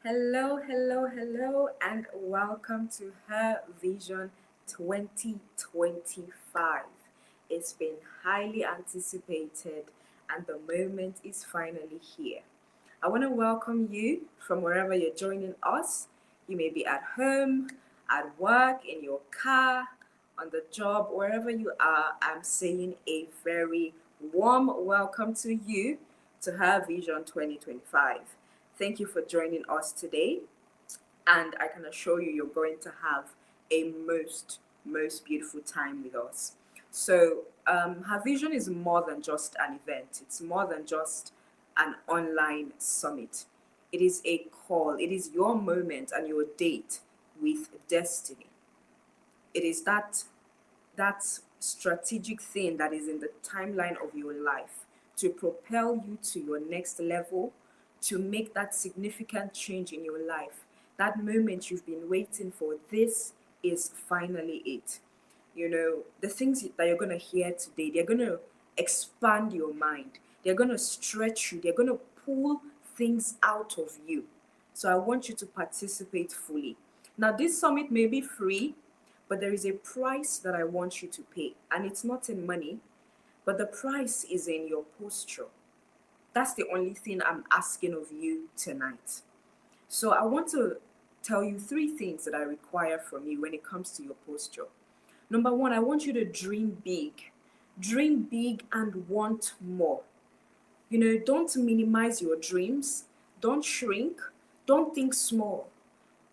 Hello, hello, hello, and welcome to HerVision 2025. It's been highly anticipated, and the moment is finally here. I want to welcome you from wherever you're joining us. You may be at home, at work, in your car, on the job, wherever you are. I'm saying a very warm welcome to you to HerVision 2025. Thank you for joining us today, and I can assure you, you're going to have a most beautiful time with us. So, Her Vision is more than just an event. It's more than just an online summit. It is a call. It is your moment and your date with destiny. It is that strategic thing that is in the timeline of your life to propel you to your next level, to make that significant change in your life. That moment you've been waiting for, this is finally it. You know, the things that you're going to hear today, they're going to expand your mind. They're going to stretch you. They're going to pull things out of you. So I want you to participate fully. Now, this summit may be free, but there is a price that I want you to pay. And it's not in money, but the price is in your posture. That's the only thing I'm asking of you tonight. So I want to tell you three things that I require from you when it comes to your posture. Number one, I want you to dream big. Dream big and want more. You know, don't minimize your dreams. Don't shrink. Don't think small.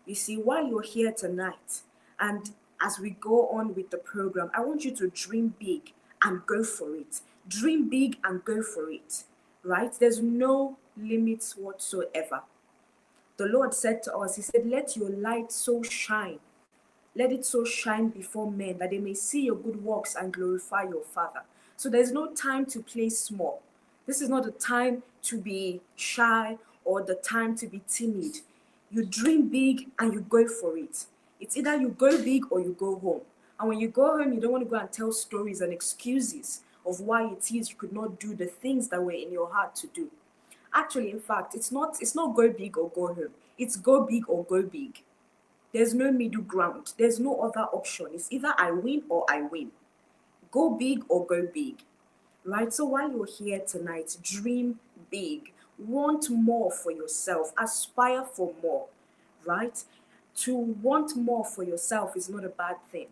You see, while you're here tonight, and as we go on with the program, I want you to dream big and go for it. Dream big and go for it, right? There's no limits whatsoever. The Lord said to us, He said, let your light so shine. Let it so shine before men that they may see your good works and glorify your Father. So there's no time to play small. This is not the time to be shy or the time to be timid. You dream big and you go for it. It's either you go big or you go home. And when you go home, you don't want to go and tell stories and excuses of why it is you could not do the things that were in your heart to do. Actually, in fact, it's not go big or go home. It's go big or go big. There's no middle ground. There's no other option. It's either I win or I win. Go big or go big. Right? So while you're here tonight, dream big. Want more for yourself. Aspire for more. Right? To want more for yourself is not a bad thing.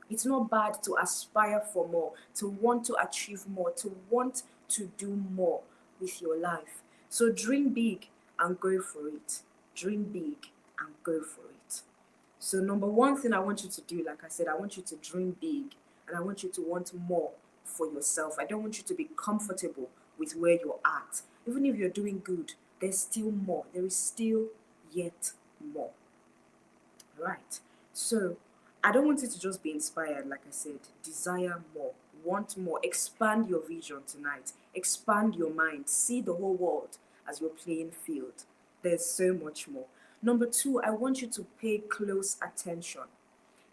It's not bad to aspire for more, to want to achieve more, to want to do more with your life. So dream big and go for it. Dream big and go for it. So number one thing I want you to do, like I said, I want you to dream big and I want you to want more for yourself. I don't want you to be comfortable with where you're at. Even if you're doing good, there's still more. There is still yet more. Right. So I don't want you to just be inspired, like I said. Desire more, want more, expand your vision tonight, expand your mind, see the whole world as your playing field. There's so much more. Number two, I want you to pay close attention.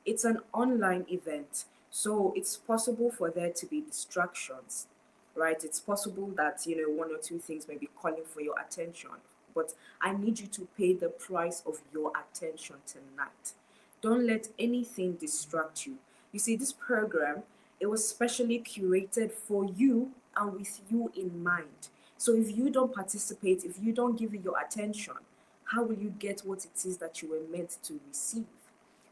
It's an online event, so it's possible for there to be distractions, right? It's possible that, you know, one or two things may be calling for your attention, but I need you to pay the price of your attention tonight. Don't let anything distract you. You see, this program, it was specially curated for you and with you in mind. So if you don't participate, if you don't give it your attention, how will you get what it is that you were meant to receive?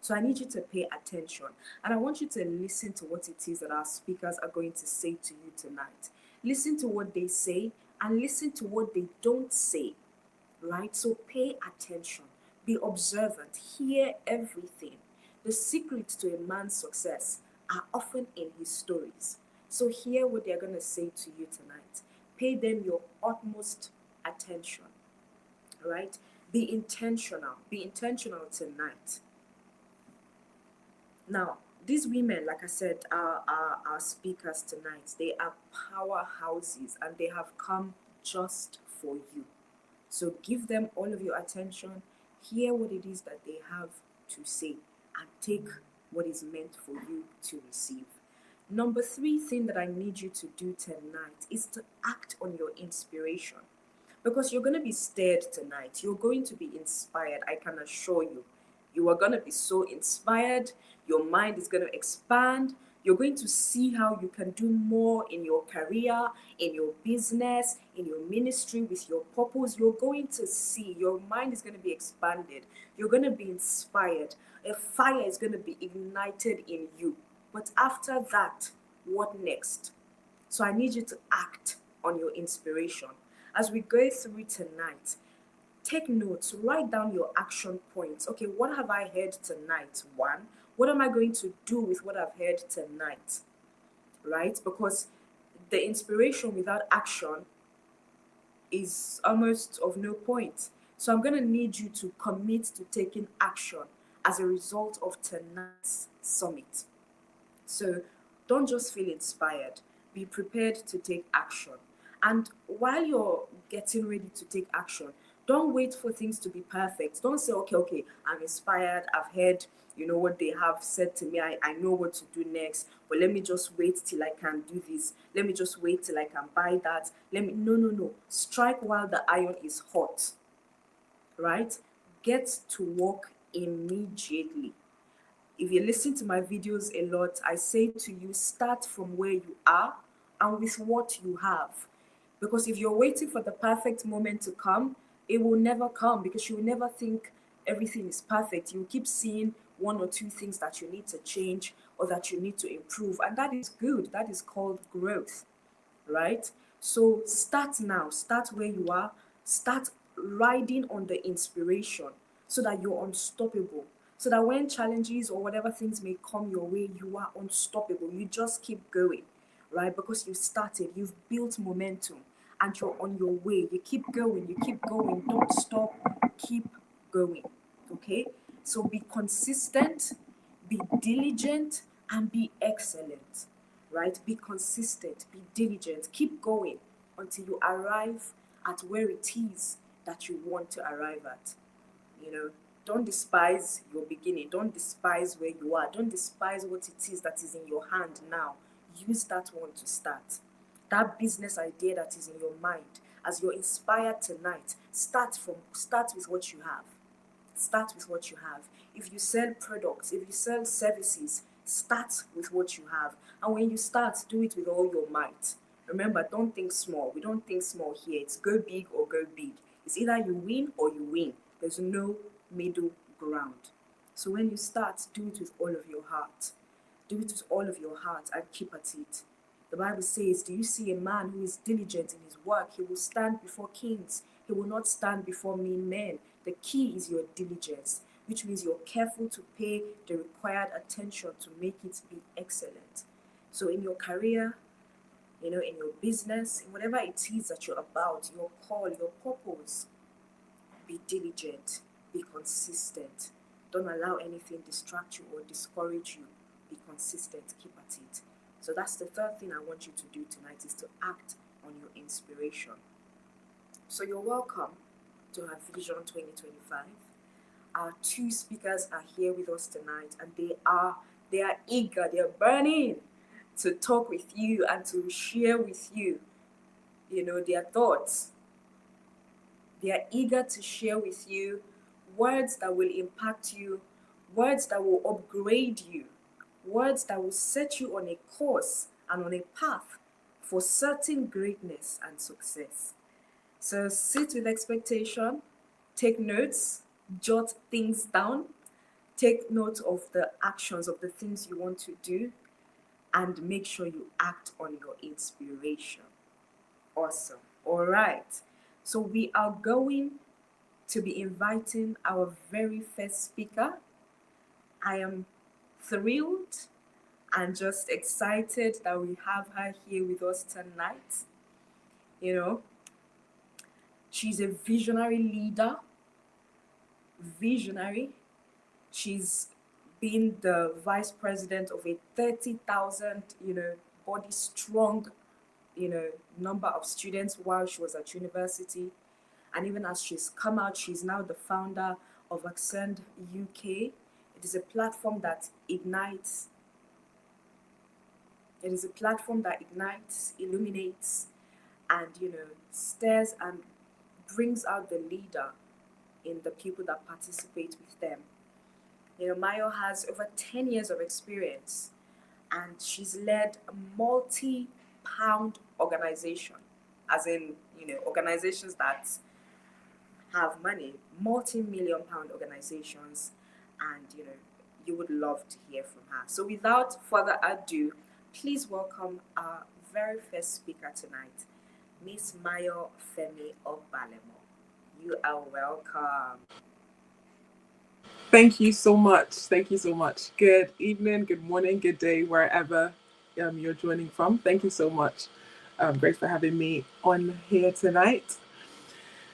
So I need you to pay attention. And I want you to listen to what it is that our speakers are going to say to you tonight. Listen to what they say and listen to what they don't say, right? So pay attention. Be observant. Hear everything. The secrets to a man's success are often in his stories. So hear what they're going to say to you tonight. Pay them your utmost attention, right? Be intentional. Be intentional tonight. Now, these women, like I said, are our speakers tonight. They are powerhouses and they have come just for you. So give them all of your attention, hear what it is that they have to say, and take what is meant for you to receive. Number three thing that I need you to do tonight is to act on your inspiration. because you're going to be stirred tonight. You're going to be inspired, I can assure you. You are going to be so inspired. Your mind is going to expand. You're going to see how you can do more in your career, in your business, in your ministry, with your purpose. You're going to see your mind is going to be expanded. You're going to be inspired. A fire is going to be ignited in you. But after that, what next? So I need you to act on your inspiration. As we go through tonight, take notes, write down your action points. Okay, what have I heard tonight? One, what am I going to do with what I've heard tonight? Right? Because the inspiration without action is almost of no point. So I'm going to need you to commit to taking action as a result of tonight's summit. So don't just feel inspired, be prepared to take action. And while you're getting ready to take action, don't wait for things to be perfect. Don't say, okay, I'm inspired, I've heard, what they have said to me, I know what to do next, but let me just wait till I can do this. Let me just wait till I can buy that. No. Strike while the iron is hot, right? Get to work immediately. If you listen to my videos a lot, I say to you, start from where you are and with what you have. Because if you're waiting for the perfect moment to come, it will never come, because you will never think everything is perfect. You keep seeing one or two things that you need to change or that you need to improve. And that is good. That is called growth, right? So start now, start where you are, start riding on the inspiration so that you're unstoppable. So that when challenges or whatever things may come your way, you are unstoppable. You just keep going, right? Because you started, you've built momentum, and you're on your way. You keep going, don't stop, keep going, okay? So be consistent, be diligent, and be excellent, right? Be consistent, be diligent, keep going until you arrive at where it is that you want to arrive at. Don't despise your beginning. Don't despise where you are. Don't despise what it is that is in your hand now. Use that one to start. That business idea that is in your mind, as you're inspired tonight, start with what you have. Start with what you have. If you sell products, if you sell services, start with what you have. And when you start, do it with all your might. Remember, don't think small. We don't think small here. It's go big or go big. It's either you win or you win. There's no middle ground. So when you start, do it with all of your heart. Do it with all of your heart and keep at it. The Bible says, do you see a man who is diligent in his work? He will stand before kings. He will not stand before mean men. The key is your diligence, which means you're careful to pay the required attention to make it be excellent. So in your career, in your business, in whatever it is that you're about, your call, your purpose, be diligent, be consistent. Don't allow anything distract you or discourage you. Be consistent, keep at it. So that's the third thing I want you to do tonight, is to act on your inspiration. So you're welcome to HerVision 2025. Our two speakers are here with us tonight, and they are eager, they are burning to talk with you and to share with you, their thoughts. They are eager to share with you words that will impact you, words that will upgrade you, words that will set you on a course and on a path for certain greatness and success. So sit with expectation, take notes, jot things down, take note of the actions of the things you want to do, and make sure you act on your inspiration. Awesome. All right. So we are going to be inviting our very first speaker. I am thrilled and just excited that we have her here with us tonight. She's a visionary leader. She's been the vice president of a 30,000, body strong, number of students while she was at university. And even as she's come out, she's now the founder of Accendere UK. It is a platform that ignites. Illuminates, and stirs and brings out the leader in the people that participate with them. Mayo has over 10 years of experience, and she's led a multi-pound organization, as in, organizations that have money, multi-million pound organizations, and, you would love to hear from her. So without further ado, please welcome our very first speaker tonight, Miss Mayo Femi-Obalemo. You are welcome. Thank you so much. Thank you so much. Good evening, good morning, good day, wherever you're joining from. Thank you so much. Great for having me on here tonight.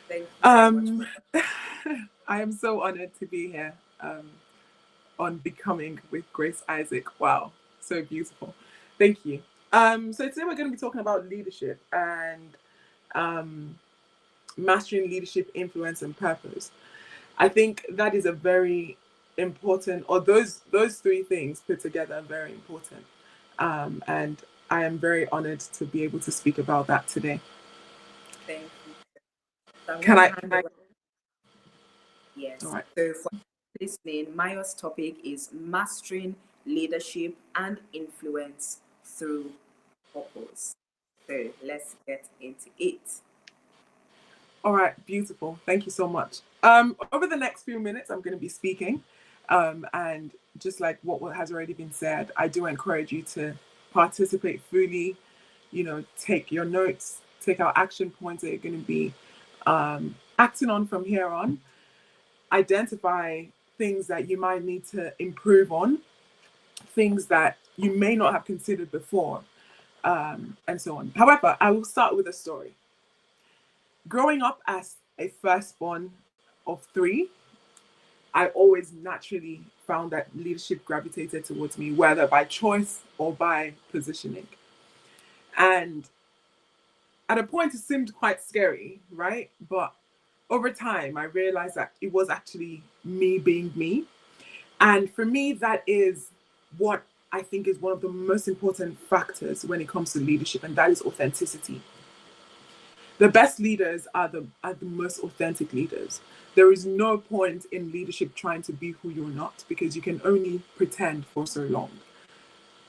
Thank you so much. I am so honored to be here on Becoming with Grace Isaac. Wow, so beautiful. Thank you. So today we're going to be talking about leadership and mastering leadership, influence, and purpose. I think that is a very important, or those three things put together are very important. And I am very honored to be able to speak about that today. Thank you. So I'm Can going I? to hand over. Yes. All right. So for listening, Mayo's topic is mastering leadership and influence through purpose. So let's get into it. All right, beautiful. Thank you so much. Over the next few minutes, I'm going to be speaking. And just like what has already been said, I do encourage you to participate fully, take your notes, take our action points that you're going to be acting on from here on. Identify things that you might need to improve on, things that you may not have considered before, and so on. However, I will start with a story. Growing up as a firstborn of three, I always naturally found that leadership gravitated towards me, whether by choice or by positioning. And at a point, it seemed quite scary, right? But over time, I realized that it was actually me being me. And for me, that is what I think is one of the most important factors when it comes to leadership, and that is authenticity. The best leaders are the most authentic leaders. There is no point in leadership trying to be who you're not, because you can only pretend for so long.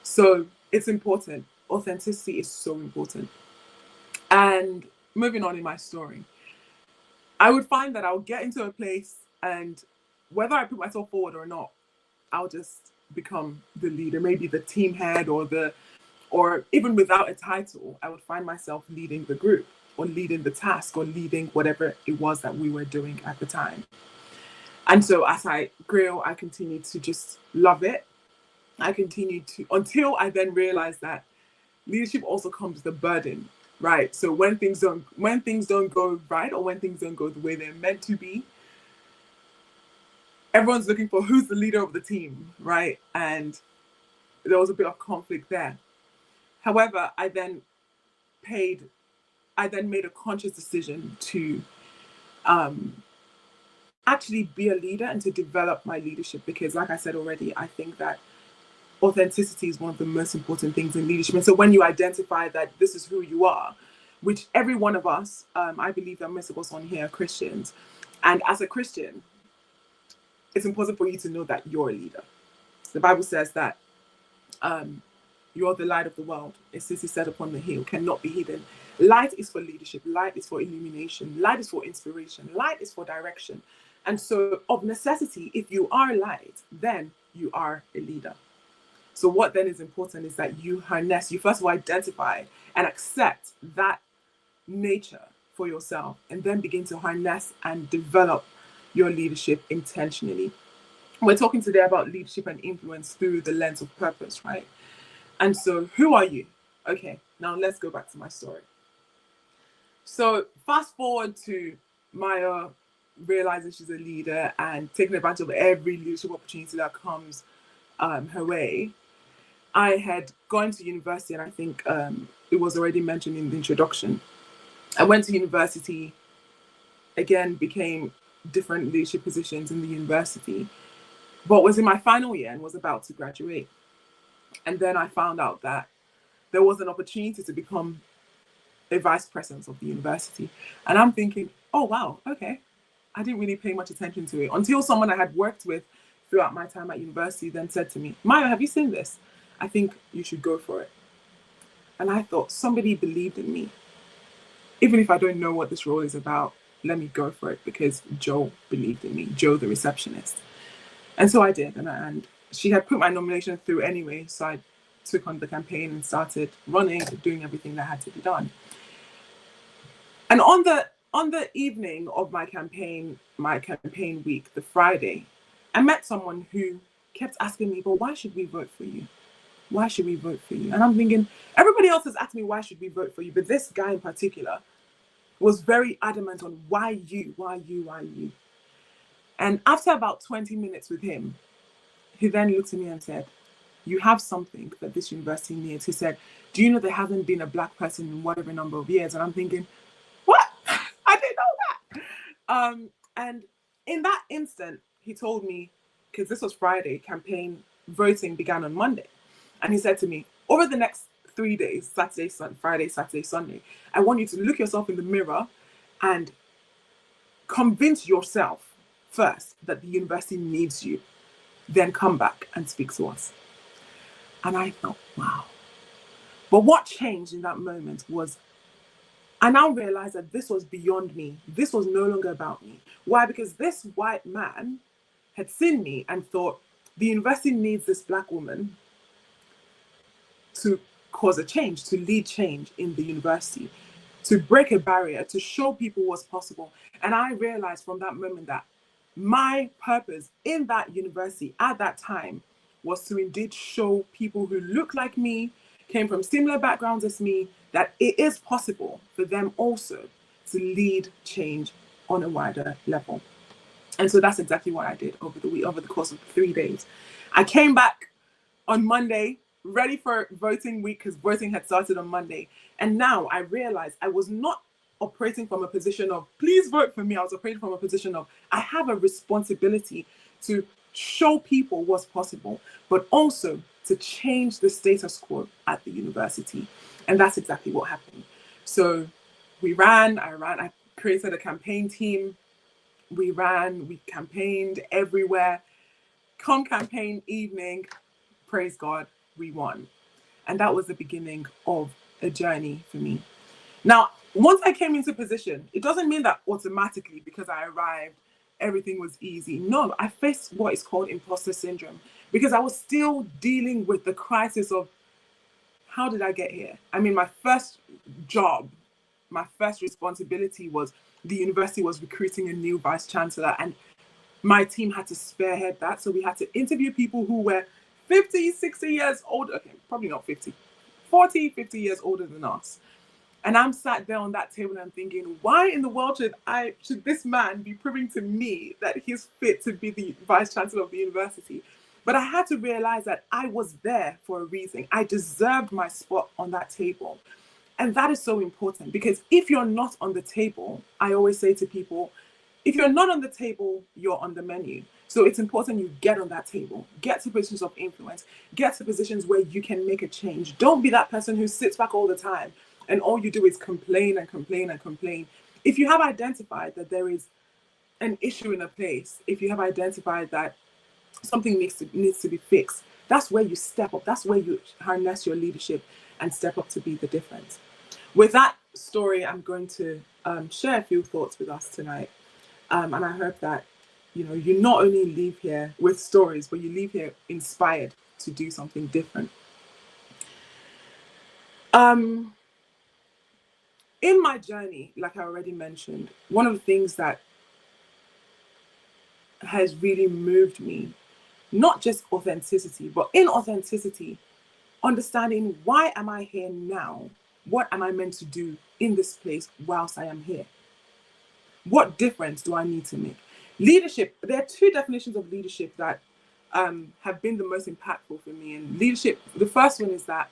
So it's important. Authenticity is so important. And moving on in my story, I would find that I'll get into a place, and whether I put myself forward or not, I'll just become the leader, maybe the team head, or even without a title, I would find myself leading the group, or leading the task, or leading whatever it was that we were doing at the time. And so as I grew, I continued to just love it. I continued to, until I then realized that leadership also comes with a burden, right? So when things don't go right, or when things don't go the way they're meant to be, everyone's looking for who's the leader of the team, right? And there was a bit of conflict there. However, I then made a conscious decision to actually be a leader and to develop my leadership, because like I said already, I think that authenticity is one of the most important things in leadership. And so when you identify that this is who you are, which every one of us, I believe that most of us on here are Christians. And as a Christian, it's important for you to know that you're a leader. The Bible says that you're the light of the world. A city set upon the hill cannot be hidden. Light is for leadership. Light is for illumination. Light is for inspiration. Light is for direction. And so of necessity, if you are light, then you are a leader. So what then is important is that you first of all identify and accept that nature for yourself, and then begin to harness and develop your leadership intentionally. We're talking today about leadership and influence through the lens of purpose, right? And so who are you? Okay, now let's go back to my story. So fast forward to Maya realizing she's a leader and taking advantage of every leadership opportunity that comes her way. I had gone to university, and I think it was already mentioned in the introduction. I went to university, again, became different leadership positions in the university, but was in my final year and was about to graduate. And then I found out that there was an opportunity to become a vice president of the university. And I'm thinking, oh, wow, okay. I didn't really pay much attention to it until someone I had worked with throughout my time at university then said to me, Mayo, have you seen this? I think you should go for it. And I thought, somebody believed in me. Even if I don't know what this role is about, let me go for it because Joe believed in me, Joe, the receptionist. And so I did. And she had put my nomination through anyway. So I took on the campaign and started running, doing everything that had to be done. And on the evening of my campaign week, the Friday, I met someone who kept asking me, but why should we vote for you? Why should we vote for you? And I'm thinking, everybody else has asked me, why should we vote for you? But this guy in particular was very adamant on why you. And after about 20 minutes with him, he then looked at me and said, you have something that this university needs. He said, do you know there hasn't been a Black person in whatever number of years? And I'm thinking, what? I didn't know that. And in that instant, he told me, because this was Friday, campaign voting began on Monday. And he said to me, over the next 3 days, Friday, Saturday, Sunday, I want you to look yourself in the mirror and convince yourself first that the university needs you. Then come back and speak to us. And I thought, wow. But what changed in that moment was I now realized that this was beyond me. This was no longer about me. Why? Because this white man had seen me and thought, the university needs this Black woman to cause a change, to lead change in the university, to break a barrier, to show people what's possible. And I realized from that moment that my purpose in that university at that time was to indeed show people who look like me, came from similar backgrounds as me, that it is possible for them also to lead change on a wider level. And so that's exactly what I did over the course of 3 days. I came back on Monday, ready for voting week, because voting had started on Monday. And now I realized I was not operating from a position of, please vote for me. I was operating from a position of, I have a responsibility to show people what's possible, but also to change the status quo at the university. And that's exactly what happened. So I created a campaign team. We campaigned everywhere. Come campaign evening, praise God, we won. And that was the beginning of a journey for me. Now, once I came into position, it doesn't mean that automatically because I arrived, everything was easy. No, I faced what is called imposter syndrome because I was still dealing with the crisis of, how did I get here? I mean, my first job, my first responsibility was the university was recruiting a new vice chancellor, and my team had to spearhead that. So we had to interview people who were 50, 60 years old. Okay, probably not 50, 40, 50 years older than us. And I'm sat there on that table and I'm thinking, why in the world should this man be proving to me that he's fit to be the vice chancellor of the university? But I had to realize that I was there for a reason. I deserved my spot on that table. And that is so important because if you're not on the table, I always say to people, if you're not on the table, you're on the menu. So it's important you get on that table, get to positions of influence, get to positions where you can make a change. Don't be that person who sits back all the time and all you do is complain and complain and complain. If you have identified that there is an issue in a place, if you have identified that something needs to be fixed, that's where you step up. That's where you harness your leadership and step up to be the difference. With that story, I'm going to share a few thoughts with us tonight. And I hope that, you not only leave here with stories, but you leave here inspired to do something different. In my journey, like I already mentioned, one of the things that has really moved me, not just authenticity, but in authenticity, understanding why am I here now? What am I meant to do in this place whilst I am here? What difference do I need to make? Leadership, there are two definitions of leadership that have been the most impactful for me. And leadership, the first one is that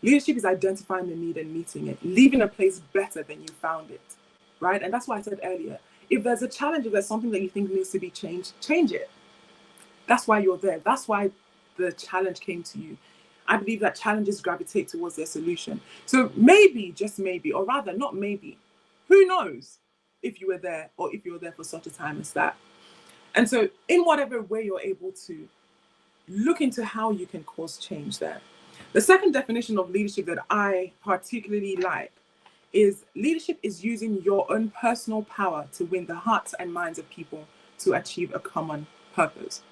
leadership is identifying the need and meeting it, leaving a place better than you found it, right? And that's why I said earlier, if there's a challenge, if there's something that you think needs to be changed, change it. That's why you're there. That's why the challenge came to you. I believe that challenges gravitate towards their solution. So maybe, just maybe, or rather not maybe, who knows? if you were there, or if you're there for such a time as that. And so in whatever way you're able to, look into how you can cause change there. The second definition of leadership that I particularly like is leadership is using your own personal power to win the hearts and minds of people to achieve a common purpose.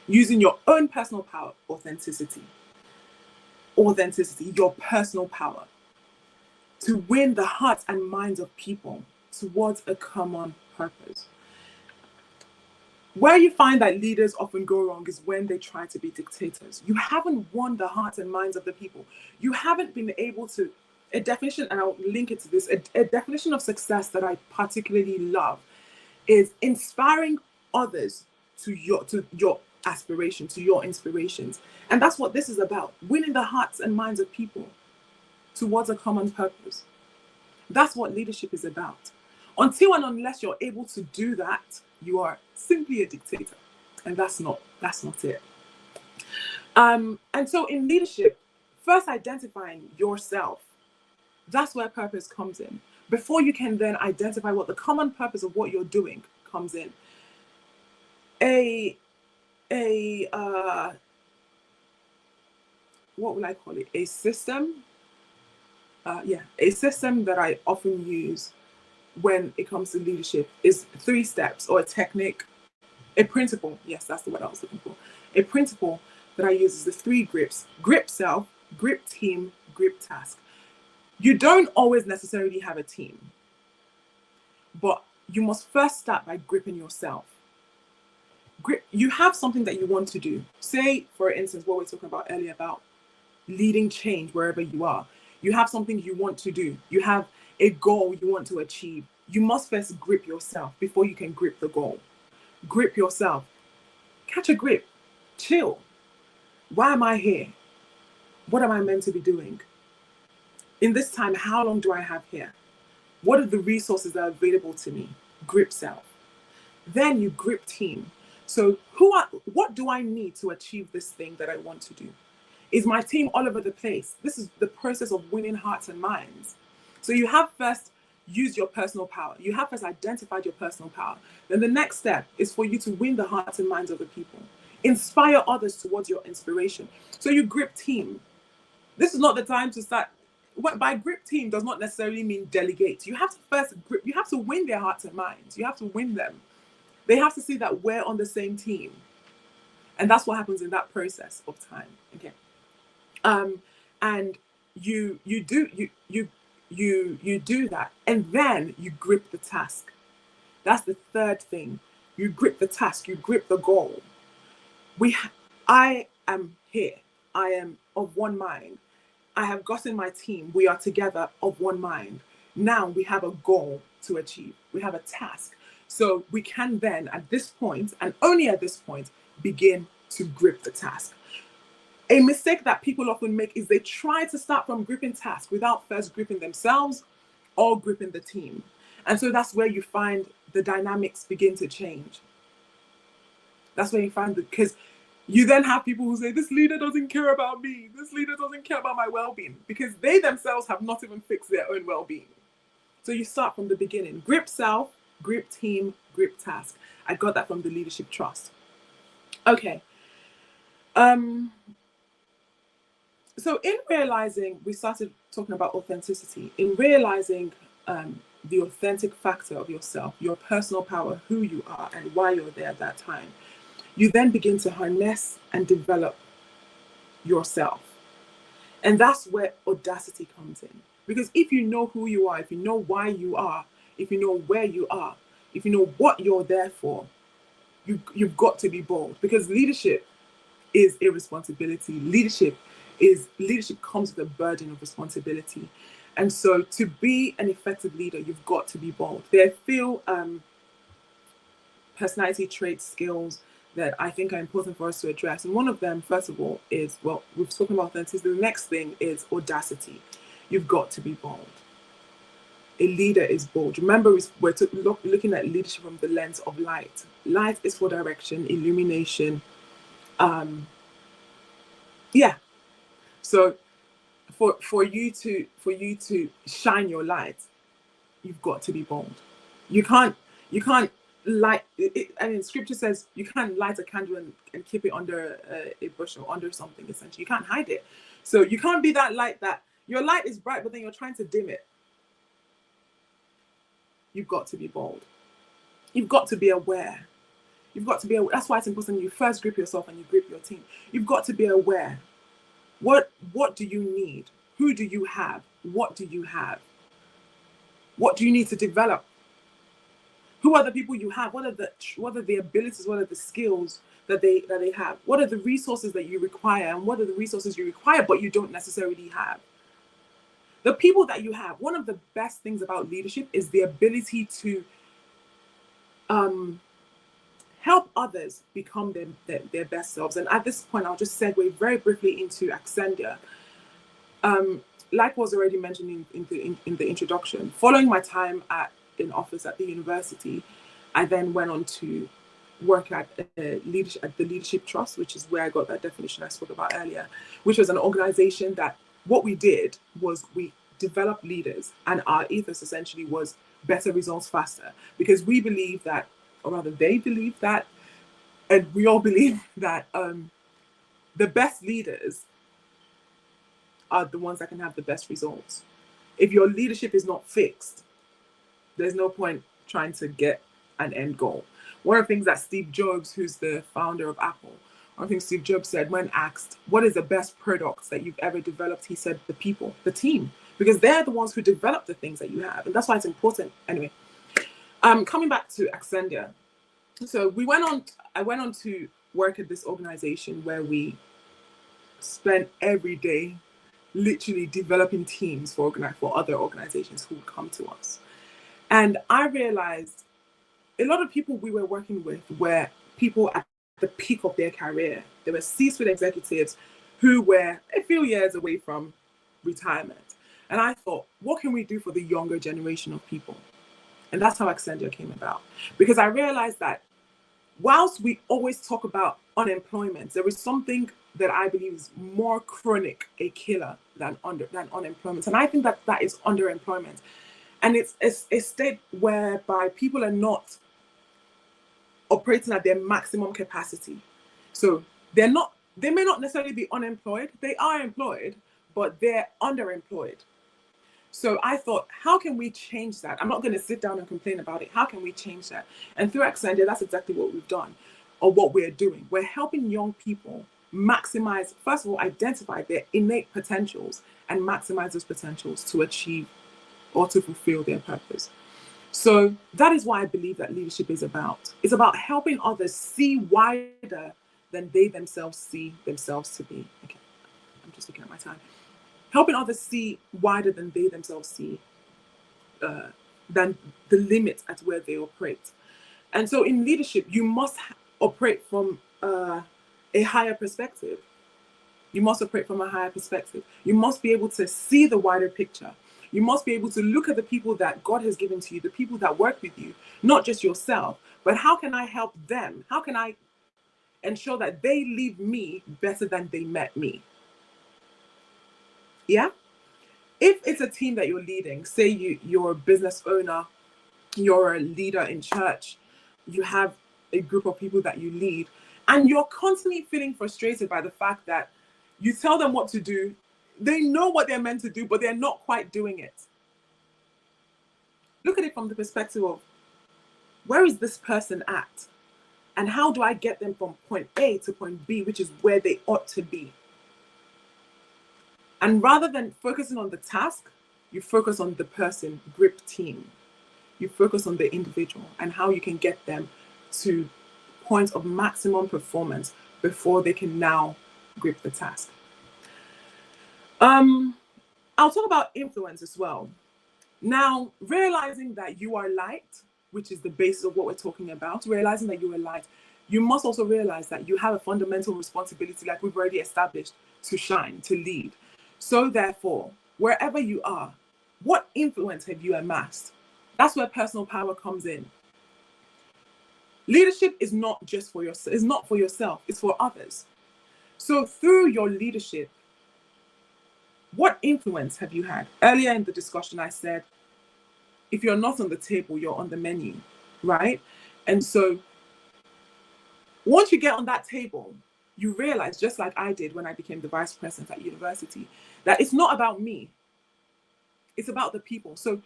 Using your own personal power, authenticity, your personal power to win the hearts and minds of people towards a common purpose. Where you find that leaders often go wrong is when they try to be dictators. You haven't won the hearts and minds of the people. You haven't been able to, a definition, and I'll link it to this, a definition of success that I particularly love is inspiring others to your aspiration, to your inspirations. And that's what this is about, winning the hearts and minds of people towards a common purpose. That's what leadership is about. Until and unless you're able to do that, you are simply a dictator. And that's not it. And so in leadership, first identifying yourself, that's where purpose comes in. Before you can then identify what the common purpose of what you're doing comes in. What will I call it? A system. A system that I often use when it comes to leadership is 3 steps, or a technique, a principle. Yes, that's the word I was looking for. A principle that I use is the 3 grips: grip self, grip team, grip task. You don't always necessarily have a team, but you must first start by gripping yourself. You have something that you want to do. Say, for instance, what we were talking about earlier about leading change wherever you are. You have something you want to do. You have a goal you want to achieve. You must first grip yourself before you can grip the goal. Grip yourself. Catch a grip. Chill. Why am I here? What am I meant to be doing? In this time, how long do I have here? What are the resources that are available to me? Grip self. Then you grip team. So what do I need to achieve this thing that I want to do? Is my team all over the place? This is the process of winning hearts and minds. So you have first used your personal power. You have first identified your personal power. Then the next step is for you to win the hearts and minds of the people. Inspire others towards your inspiration. So you grip team. This is not the time to start. By grip team does not necessarily mean delegate. You have to first grip. You have to win their hearts and minds. You have to win them. They have to see that we're on the same team. And that's what happens in that process of time. Okay. And you do that, and then you grip the task. That's the third thing. You grip the task. You grip the goal. I am here. I am of one mind. I have gotten my team. We are together of one mind. Now we have a goal to achieve. We have a task. So we can then, at this point, and only at this point, begin to grip the task. A mistake that people often make is they try to start from gripping tasks without first gripping themselves or gripping the team. And so that's where you find the dynamics begin to change. That's where you find because you then have people who say, this leader doesn't care about me. This leader doesn't care about my well-being, because they themselves have not even fixed their own well-being. So you start from the beginning. Grip self, grip team, grip task. I got that from the Leadership Trust. Okay. So in realizing, we started talking about authenticity. In realizing the authentic factor of yourself, your personal power, who you are, and why you're there at that time, you then begin to harness and develop yourself. And that's where audacity comes in. Because if you know who you are, if you know why you are, if you know where you are, if you know what you're there for, you've got to be bold. Because leadership is a responsibility. Leadership comes with a burden of responsibility. And so to be an effective leader, you've got to be bold. There are a few personality traits, skills that I think are important for us to address. And one of them, first of all, is, well, we've spoken about authenticity. The next thing is audacity. You've got to be bold. A leader is bold. Remember, we're looking at leadership from the lens of light. Light is for direction, illumination. So for you to shine your light, you've got to be bold. You can't light it. I mean, scripture says you can't light a candle and keep it under a bushel, under something. Essentially, you can't hide it. So you can't be that light that your light is bright, but then you're trying to dim it. You've got to be bold. You've got to be aware. You've got to be aware. That's why it's important you first grip yourself and you grip your team. You've got to be aware. What do you need? Who do you have? What do you have? What do you need to develop? Who are the people you have? What are the abilities? What are the skills that they have? What are the resources that you require? And what are the resources you require but you don't necessarily have? The people that you have, one of the best things about leadership is the ability to help others become their best selves. And at this point, I'll just segue very briefly into Accendere. Like was already mentioned in the introduction, following my time in office at the university, I then went on to work at the Leadership Trust, which is where I got that definition I spoke about earlier, which was an organization that what we did was we developed leaders, and our ethos essentially was better results faster, because we believe that, or rather they believe that, and we all believe that the best leaders are the ones that can have the best results. If your leadership is not fixed, there's no point trying to get an end goal. One of the things that Steve Jobs, who's the founder of Apple, one of the things Steve Jobs said when asked, what is the best products that you've ever developed? He said, the people, the team, because they're the ones who develop the things that you have. And that's why it's important. Anyway, coming back to Accendere. So I went on to work at this organization where we spent every day literally developing teams for other organizations who would come to us. And I realized a lot of people we were working with were people at the peak of their career. There were C-suite executives who were a few years away from retirement. And I thought, what can we do for the younger generation of people? And that's how Accendere came about. Because I realized that whilst we always talk about unemployment, there is something that I believe is more chronic a killer than unemployment. And I think that is underemployment. And it's a state whereby people are not operating at their maximum capacity. So they may not necessarily be unemployed, they are employed, but they're underemployed. So I thought, how can we change that? I'm not going to sit down and complain about it. How can we change that? And through Accendere, that's exactly what we've done, or what we're doing. We're helping young people maximize, first of all, identify their innate potentials and maximize those potentials to achieve or to fulfill their purpose. So that is why I believe that leadership is about. It's about helping others see wider than they themselves see themselves to be. Okay, I'm just looking at my time. Helping others see wider than they themselves see, than the limits at where they operate. And so in leadership, you must operate from a higher perspective. You must operate from a higher perspective. You must be able to see the wider picture. You must be able to look at the people that God has given to you, the people that work with you, not just yourself, but how can I help them? How can I ensure that they leave me better than they met me? Yeah? If it's a team that you're leading, say you're a business owner, you're a leader in church, you have a group of people that you lead, and you're constantly feeling frustrated by the fact that you tell them what to do, they know what they're meant to do, but they're not quite doing it. Look at it from the perspective of, where is this person at? And how do I get them from point A to point B, which is where they ought to be? And rather than focusing on the task, you focus on the person, grip team. You focus on the individual and how you can get them to points of maximum performance before they can now grip the task. I'll talk about influence as well. Now, realizing that you are light, which is the basis of what we're talking about, realizing that you are light, you must also realize that you have a fundamental responsibility, like we've already established, to shine, to lead. So therefore, wherever you are, what influence have you amassed? That's where personal power comes in. Leadership is not just for yourself, it's not for yourself, it's for others. So through your leadership, what influence have you had? Earlier in the discussion, I said, if you're not on the table, you're on the menu, right? And so once you get on that table, you realize, just like I did when I became the vice president at university, that it's not about me, it's about the people. So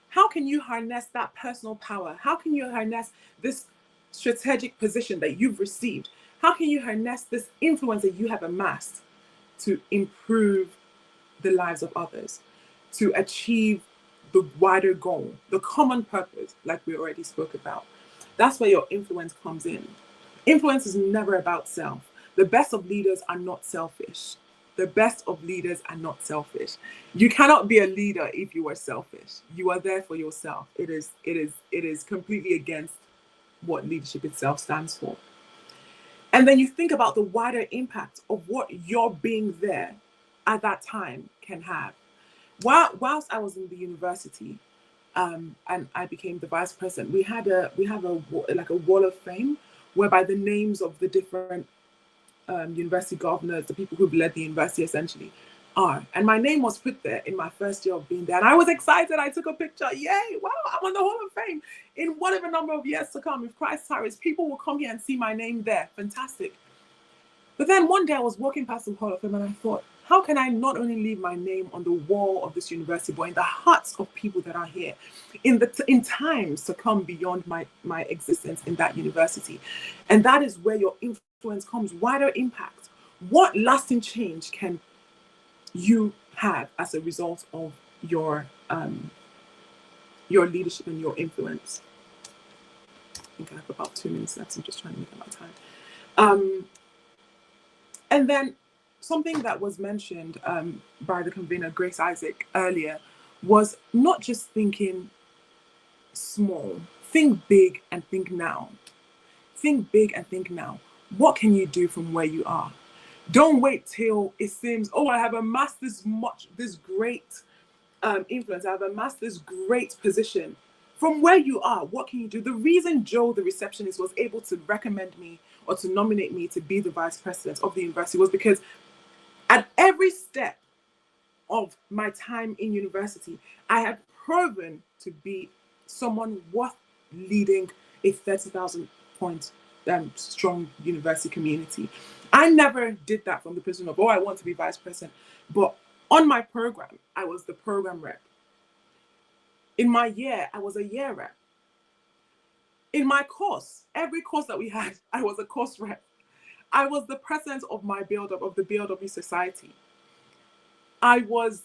how can you harness that personal power? How can you harness this strategic position that you've received? How can you harness this influence that you have amassed to improve the lives of others, to achieve the wider goal, the common purpose, like we already spoke about? That's where your influence comes in. Influence is never about self. The best of leaders are not selfish. The best of leaders are not selfish. You cannot be a leader if you are selfish. You are there for yourself. It is completely against what leadership itself stands for. And then you think about the wider impact of what your being there at that time can have. Whilst I was in the university, and I became the vice president, we have a wall of fame whereby the names of the different university governors, the people who've led the university essentially, are. And my name was put there in my first year of being there. And I was excited. I took a picture. Yay, wow, I'm on the Hall of Fame. In whatever number of years to come, if Christ tarries, people will come here and see my name there. Fantastic. But then one day I was walking past the Hall of Fame and I thought, how can I not only leave my name on the wall of this university, but in the hearts of people that are here, in times to come beyond my existence in that university? And that is where your influence comes, wider impact. What lasting change can you have as a result of your leadership and your influence? I think I have about 2 minutes left. I'm just trying to make up my time. And then something that was mentioned by the convener, Grace Isaac, earlier was not just thinking small, think big and think now. Think big and think now. What can you do from where you are? Don't wait till it seems, oh, I have amassed this great influence. I have amassed this great position. From where you are, what can you do? The reason Joe, the receptionist, was able to recommend me or to nominate me to be the vice president of the university was because at every step of my time in university, I had proven to be someone worth leading a 30,000 point strong university community. I never did that from the position of, oh, I want to be vice president. But on my program, I was the program rep. In my year, I was a year rep. In my course, every course that we had, I was a course rep. I was the president of my build-up, of the BLW Society. I was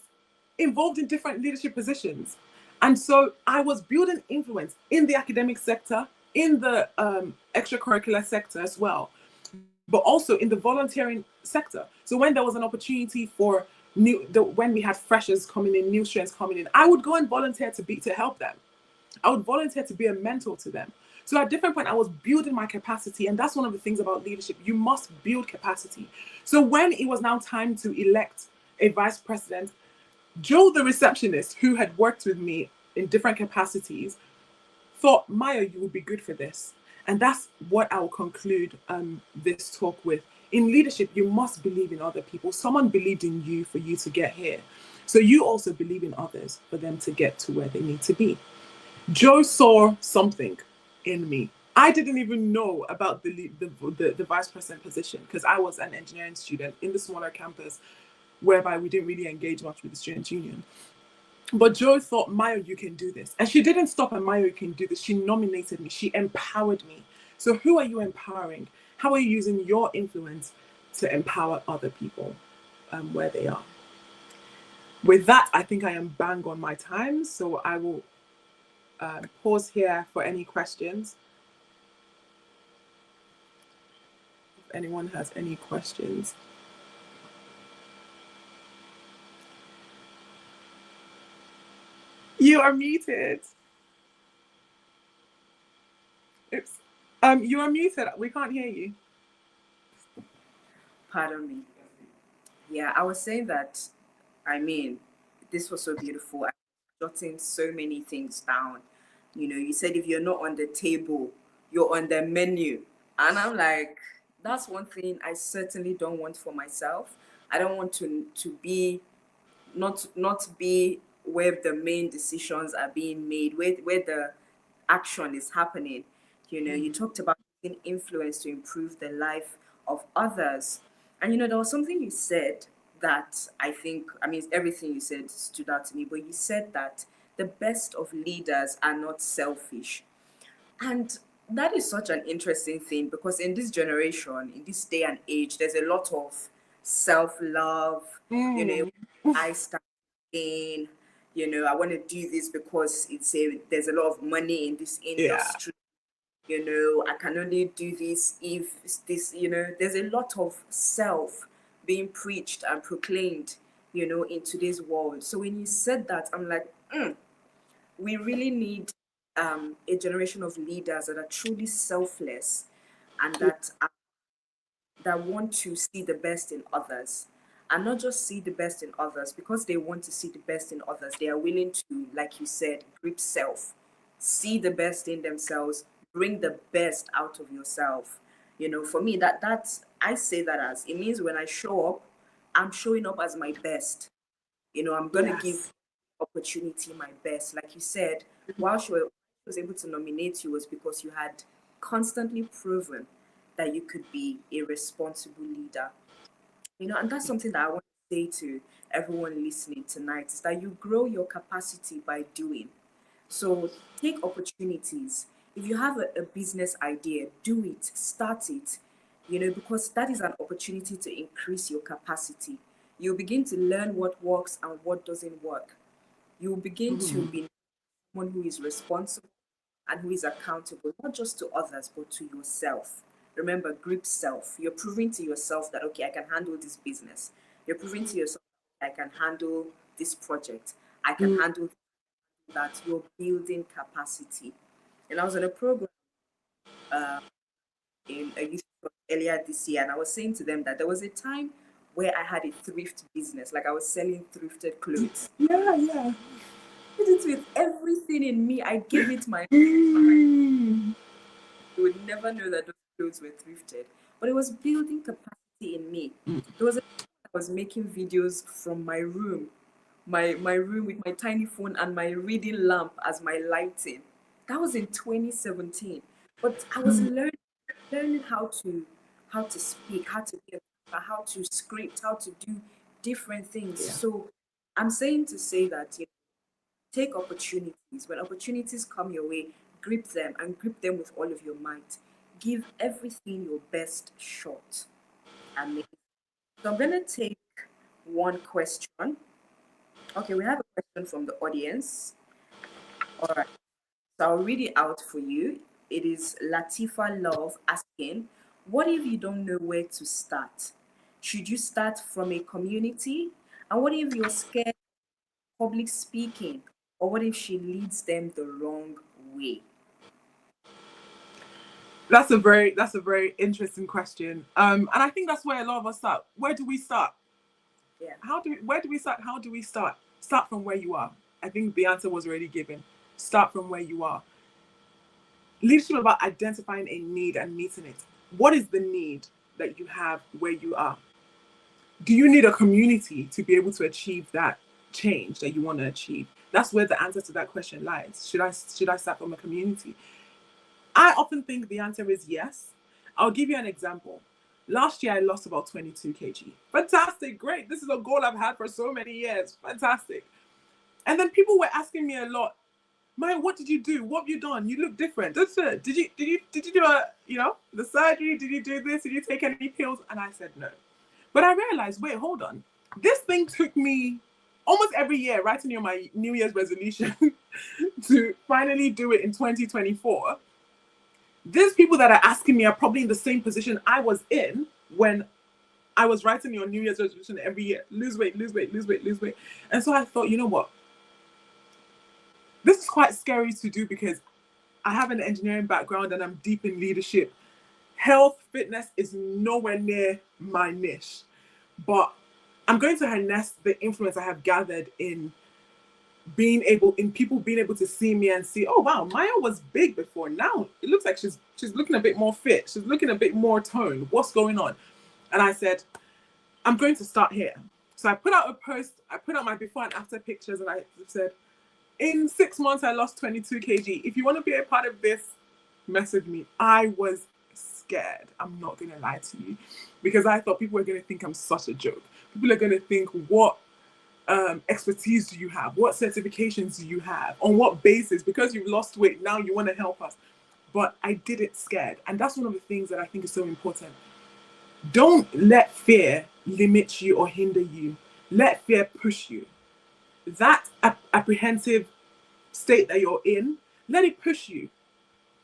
involved in different leadership positions. And so I was building influence in the academic sector, in the extracurricular sector as well, but also in the volunteering sector. So when there was an opportunity for when we had freshers coming in, new students coming in, I would go and volunteer to help them. I would volunteer to be a mentor to them. So at different point, I was building my capacity. And that's one of the things about leadership. You must build capacity. So when it was now time to elect a vice president, Joe, the receptionist, who had worked with me in different capacities, thought, Mayo, you would be good for this. And that's what I will conclude this talk with. In leadership, you must believe in other people. Someone believed in you for you to get here. So you also believe in others for them to get to where they need to be. Joe saw something in me. I didn't even know about the vice president position because I was an engineering student in the smaller campus whereby we didn't really engage much with the student union. But Joe thought, Mayo, you can do this. And she didn't stop at Mayo, you can do this. She nominated me. She empowered me. So who are you empowering? How are you using your influence to empower other people where they are? With that, I think I am bang on my time. So I will pause here for any questions. If anyone has any questions. You are muted. Oops. You are muted. We can't hear you. Pardon me. Yeah, I was saying that, I mean, this was so beautiful. I'm jotting so many things down. You know, you said if you're not on the table, you're on the menu. And I'm like, that's one thing I certainly don't want for myself. I don't want to be not be where the main decisions are being made, where the action is happening. You know, you talked about using influence to improve the life of others. And you know, there was something you said that I think, I mean, everything you said stood out to me, but you said that the best of leaders are not selfish. And that is such an interesting thing because in this generation, in this day and age, there's a lot of self love, you know, Mm. I stand in, you know, I want to do this because there's a lot of money in this Yeah. industry, you know, I can only do this if this, you know, there's a lot of self being preached and proclaimed, you know, in today's world. So when you said that, I'm like, we really need a generation of leaders that are truly selfless and that want to see the best in others, and not just see the best in others because they want to see the best in others. They are willing to, like you said, grip self, see the best in themselves, bring the best out of yourself. You know, for me, that's I say that as it means when I show up, I'm showing up as my best. You know, I'm gonna give Yes. opportunity my best. Like you said, while she was able to nominate you was because you had constantly proven that you could be a responsible leader. You know, and that's something that I want to say to everyone listening tonight is that you grow your capacity by doing. So take opportunities. If you have a business idea, do it, start it, you know, because that is an opportunity to increase your capacity. You'll begin to learn what works and what doesn't work. You'll begin to Mm. be someone who is responsible and who is accountable, not just to others, but to yourself. Remember, grip self. You're proving to yourself that, okay, I can handle this business. You're proving to yourself, I can handle this project. I can Mm. handle that. You're building capacity. And I was on a program in a youth earlier this year, and I was saying to them that there was a time where I had a thrift business, like I was selling thrifted clothes. Yeah, yeah. I did it with everything in me. I gave it my. Mm. You would never know that those clothes were thrifted, but it was building capacity in me. There was a time I was making videos from my room, my room with my tiny phone and my reading lamp as my lighting. That was in 2017. But I was learning how to speak, how to be how to script, how to do different things. Yeah. So I'm saying to say that you know, take opportunities. When opportunities come your way, grip them and grip them with all of your might. Give everything your best shot. Amazing. So I'm gonna take one question. Okay, we have a question from the audience. All right. So I'll read it out for you. It is Latifa Love asking, what if you don't know where to start? Should you start from a community? And what if you're scared of public speaking? Or what if she leads them the wrong way? That's a very interesting question. And I think that's where a lot of us start. Where do we start? Yeah. Where do we start? How do we start? Start from where you are. I think the answer was already given. Start from where you are. Leadership is about identifying a need and meeting it. What is the need that you have where you are? Do you need a community to be able to achieve that change that you want to achieve? That's where the answer to that question lies. Should I start from a community? I often think the answer is yes. I'll give you an example. Last year, I lost about 22 kg. Fantastic, great. This is a goal I've had for so many years. Fantastic. And then people were asking me a lot, Maya, what did you do? What have you done? You look different. That's it. Did you do the surgery? Did you do this? Did you take any pills? And I said no. But I realized, wait, hold on. This thing took me almost every year writing on my New Year's resolution to finally do it in 2024. These people that are asking me are probably in the same position I was in when I was writing your New Year's resolution every year. Lose weight, lose weight, lose weight, lose weight. And so I thought, you know what? This is quite scary to do because I have an engineering background and I'm deep in leadership. Health, fitness is nowhere near my niche. But I'm going to harness the influence I have gathered in people being able to see me and see, oh wow, Maya was big before. Now it looks like she's looking a bit more fit. She's looking a bit more toned. What's going on? And I said, I'm going to start here. So I put out a post, I put out my before and after pictures, and I said, in 6 months, I lost 22 kg. If you want to be a part of this, message me. I was scared. I'm not going to lie to you, because I thought people were going to think I'm such a joke. People are going to think, what expertise do you have? What certifications do you have? On what basis? Because you've lost weight, now you want to help us. But I did it scared. And that's one of the things that I think is so important. Don't let fear limit you or hinder you. Let fear push you. That apprehensive state that you're in, let it push you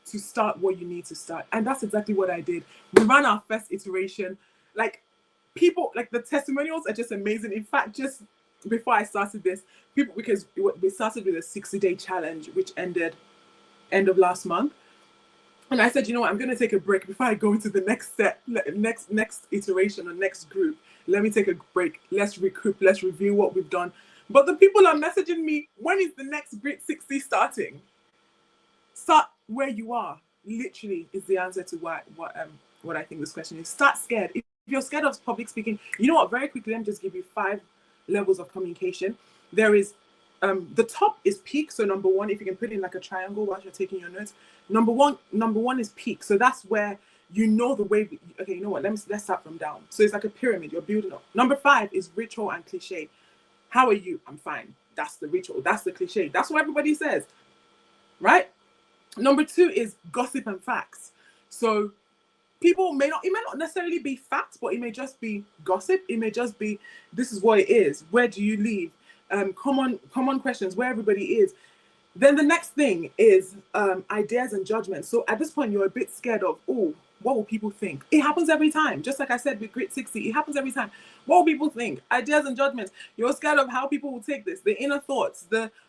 to start what you need to start. And that's exactly what I did. We ran our first iteration. Like, people, like, the testimonials are just amazing. In fact, just before I started this, because we started with a 60-day challenge, which ended end of last month. And I said, you know what, I'm going to take a break before I go into the next step, next iteration or next group. Let me take a break. Let's recoup. Let's review what we've done. But the people are messaging me, when is the next Grit 60 starting? Start where you are, literally, is the answer to what I think this question is. Start scared. If you're scared of public speaking, you know what, very quickly, let me just give you 5 levels of communication. There is, the top is peak. So number 1, if you can put in like a triangle while you're taking your notes, number one is peak. So that's where you know the way. Okay, you know what? Let's start from down. So it's like a pyramid. You're building up. Number 5 is ritual and cliche. How are you? I'm fine. That's the ritual. That's the cliche. That's what everybody says, right? Number 2 is gossip and facts. So people it may not necessarily be facts, but it may just be gossip. It may just be, this is what it is. Where do you live? Common questions, where everybody is. Then the next thing is ideas and judgments. So at this point, you're a bit scared of, oh, what will people think? It happens every time. Just like I said with Grit 60, it happens every time. What will people think? Ideas and judgments. You're scared of how people will take this, the inner thoughts,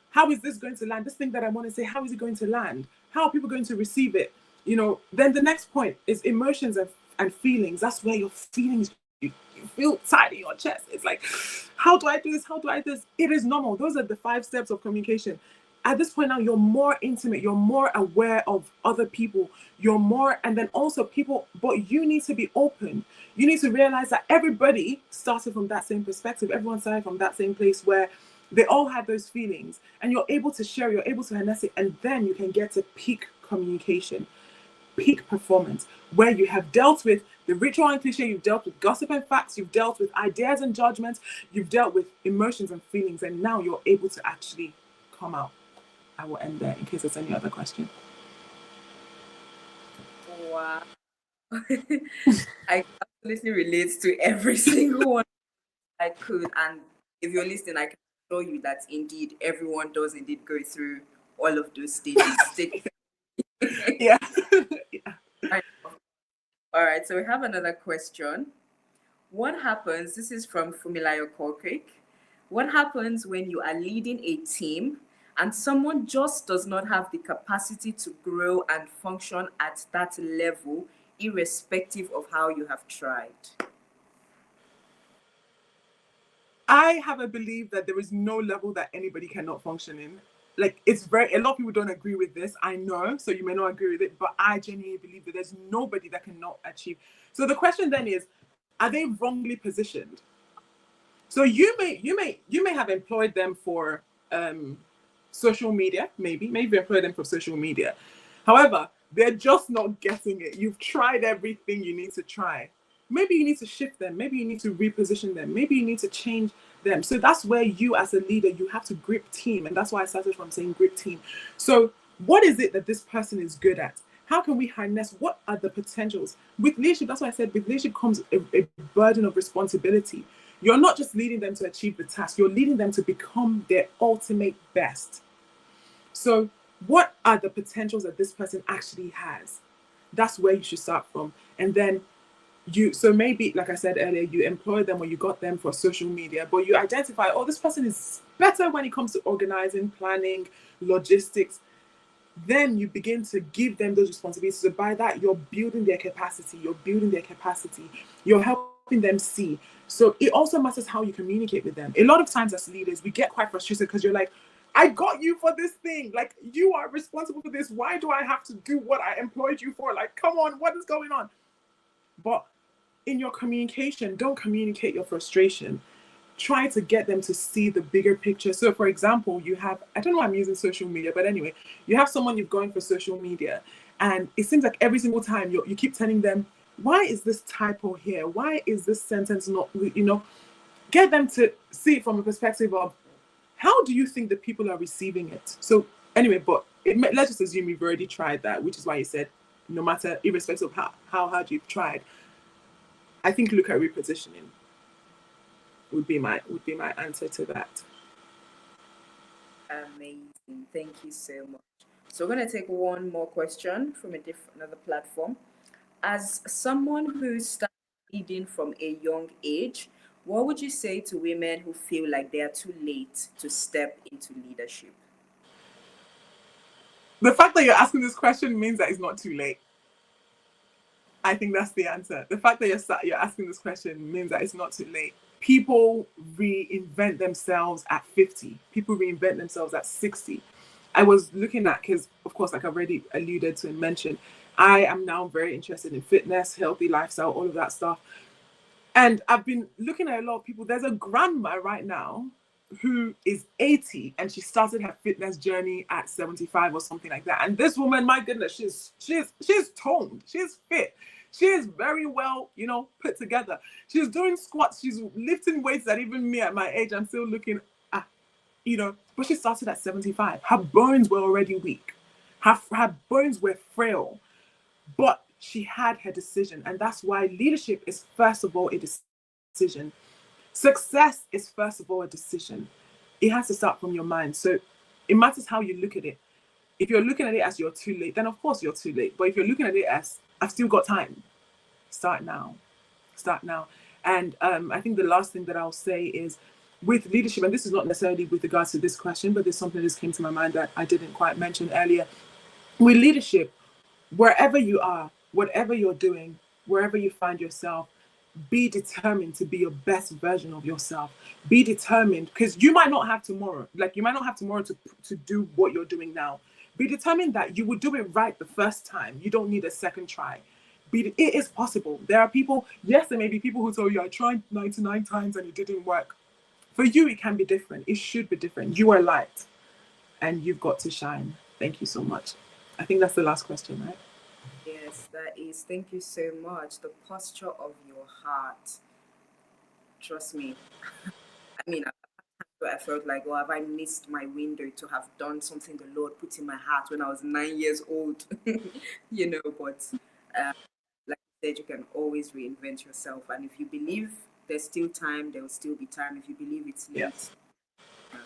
how is this going to land? This thing that I want to say, how is it going to land? How are people going to receive it? You know, then the next point is emotions and feelings. That's where your feelings, you feel tight in your chest. It's like, how do I do this? How do I do this? It is normal. Those are the 5 steps of communication. At this point now, you're more intimate, you're more aware of other people, and then also people, but you need to be open. You need to realize that everybody started from that same perspective. Everyone started from that same place where they all had those feelings, and you're able to share, you're able to harness it, and then you can get to peak communication, peak performance, where you have dealt with the ritual and cliche, you've dealt with gossip and facts, you've dealt with ideas and judgments, you've dealt with emotions and feelings, and now you're able to actually come out. I will end there in case there's any other question. Wow. I absolutely relate to every single one I could. And if you're listening, I can assure you that indeed everyone does indeed go through all of those stages. Yeah. All right, so we have another question. What happens, this is from Fumilayo Korkik, what happens when you are leading a team and someone just does not have the capacity to grow and function at that level, irrespective of how you have tried? I have a belief that there is no level that anybody cannot function in. Like, a lot of people don't agree with this, I know, so you may not agree with it, but I genuinely believe that there's nobody that cannot achieve. So the question then is, are they wrongly positioned? So you may have employed them for social media, maybe you employ them for social media. However, they're just not getting it. You've tried everything you need to try. Maybe you need to shift them. Maybe you need to reposition them. Maybe you need to change them. So that's where you, as a leader, you have to grip team. And that's why I started from saying grip team. So what is it that this person is good at? How can we harness? What are the potentials? With leadership, that's why I said with leadership comes a burden of responsibility. You're not just leading them to achieve the task, you're leading them to become their ultimate best. So what are the potentials that this person actually has? That's where you should start from. And then so maybe, like I said earlier, you employ them or you got them for social media, but you identify, oh, this person is better when it comes to organizing, planning, logistics. Then you begin to give them those responsibilities. So by that, you're building their capacity, you're helping them see. So it also matters how you communicate with them. A lot of times as leaders, we get quite frustrated because you're like, I got you for this thing. Like, you are responsible for this. Why do I have to do what I employed you for? Like, come on, what is going on? But in your communication, don't communicate your frustration. try to get them to see the bigger picture. So, for example, you have, I don't know why I'm using social media, but anyway, you have someone you've going for social media, and it seems like every single time you keep telling them, why is this typo here? Why is this sentence not, get them to see it from a perspective of, how do you think the people are receiving it? So, anyway, but let's just assume you've already tried that, which is why you said, no matter, irrespective of how hard you've tried, I think look at repositioning would be my answer to that. Amazing. Thank you so much. So we're going to take one more question from another platform. As someone who started leading from a young age, what would you say to women who feel like they are too late to step into leadership? The fact that you're asking this question means that it's not too late. I think that's the answer. The fact that you're asking this question means that it's not too late. People reinvent themselves at 50. People reinvent themselves at 60. I was looking at, because of course, like I've already alluded to and mentioned, I am now very interested in fitness, healthy lifestyle, all of that stuff. And I've been looking at a lot of people. There's a grandma right now who is 80 and she started her fitness journey at 75 or something like that. And this woman, my goodness, she's toned, she's fit, she is very well, put together. She's doing squats, she's lifting weights that even me at my age, I'm still looking at, but she started at 75. Her bones were already weak. Her bones were frail. But she had her decision. And that's why leadership is, first of all, a decision. Success is, first of all, a decision. It has to start from your mind. So it matters how you look at it. If you're looking at it as you're too late, then of course you're too late. But if you're looking at it as, I've still got time, start now. Start now. And I think the last thing that I'll say is, with leadership, and this is not necessarily with regards to this question, but there's something that just came to my mind that I didn't quite mention earlier. With leadership, wherever you are, whatever you're doing, wherever you find yourself, be determined to be your best version of yourself. Be determined, because you might not have tomorrow. Like, you might not have tomorrow to do what you're doing now. Be determined that you will do it right the first time. You don't need a second try. It is possible. There are people, yes, there may be people who tell you, I tried 99 times and it didn't work. For you, it can be different. It should be different. You are light and you've got to shine. Thank you so much. I think that's the last question, right? Yes, that is. Thank you so much. The posture of your heart. Trust me. I mean, I felt like, oh, have I missed my window to have done something the Lord put in my heart when I was 9 years old? But like you said, you can always reinvent yourself. And if you believe there's still time, there will still be time. If you believe it's late, Yes.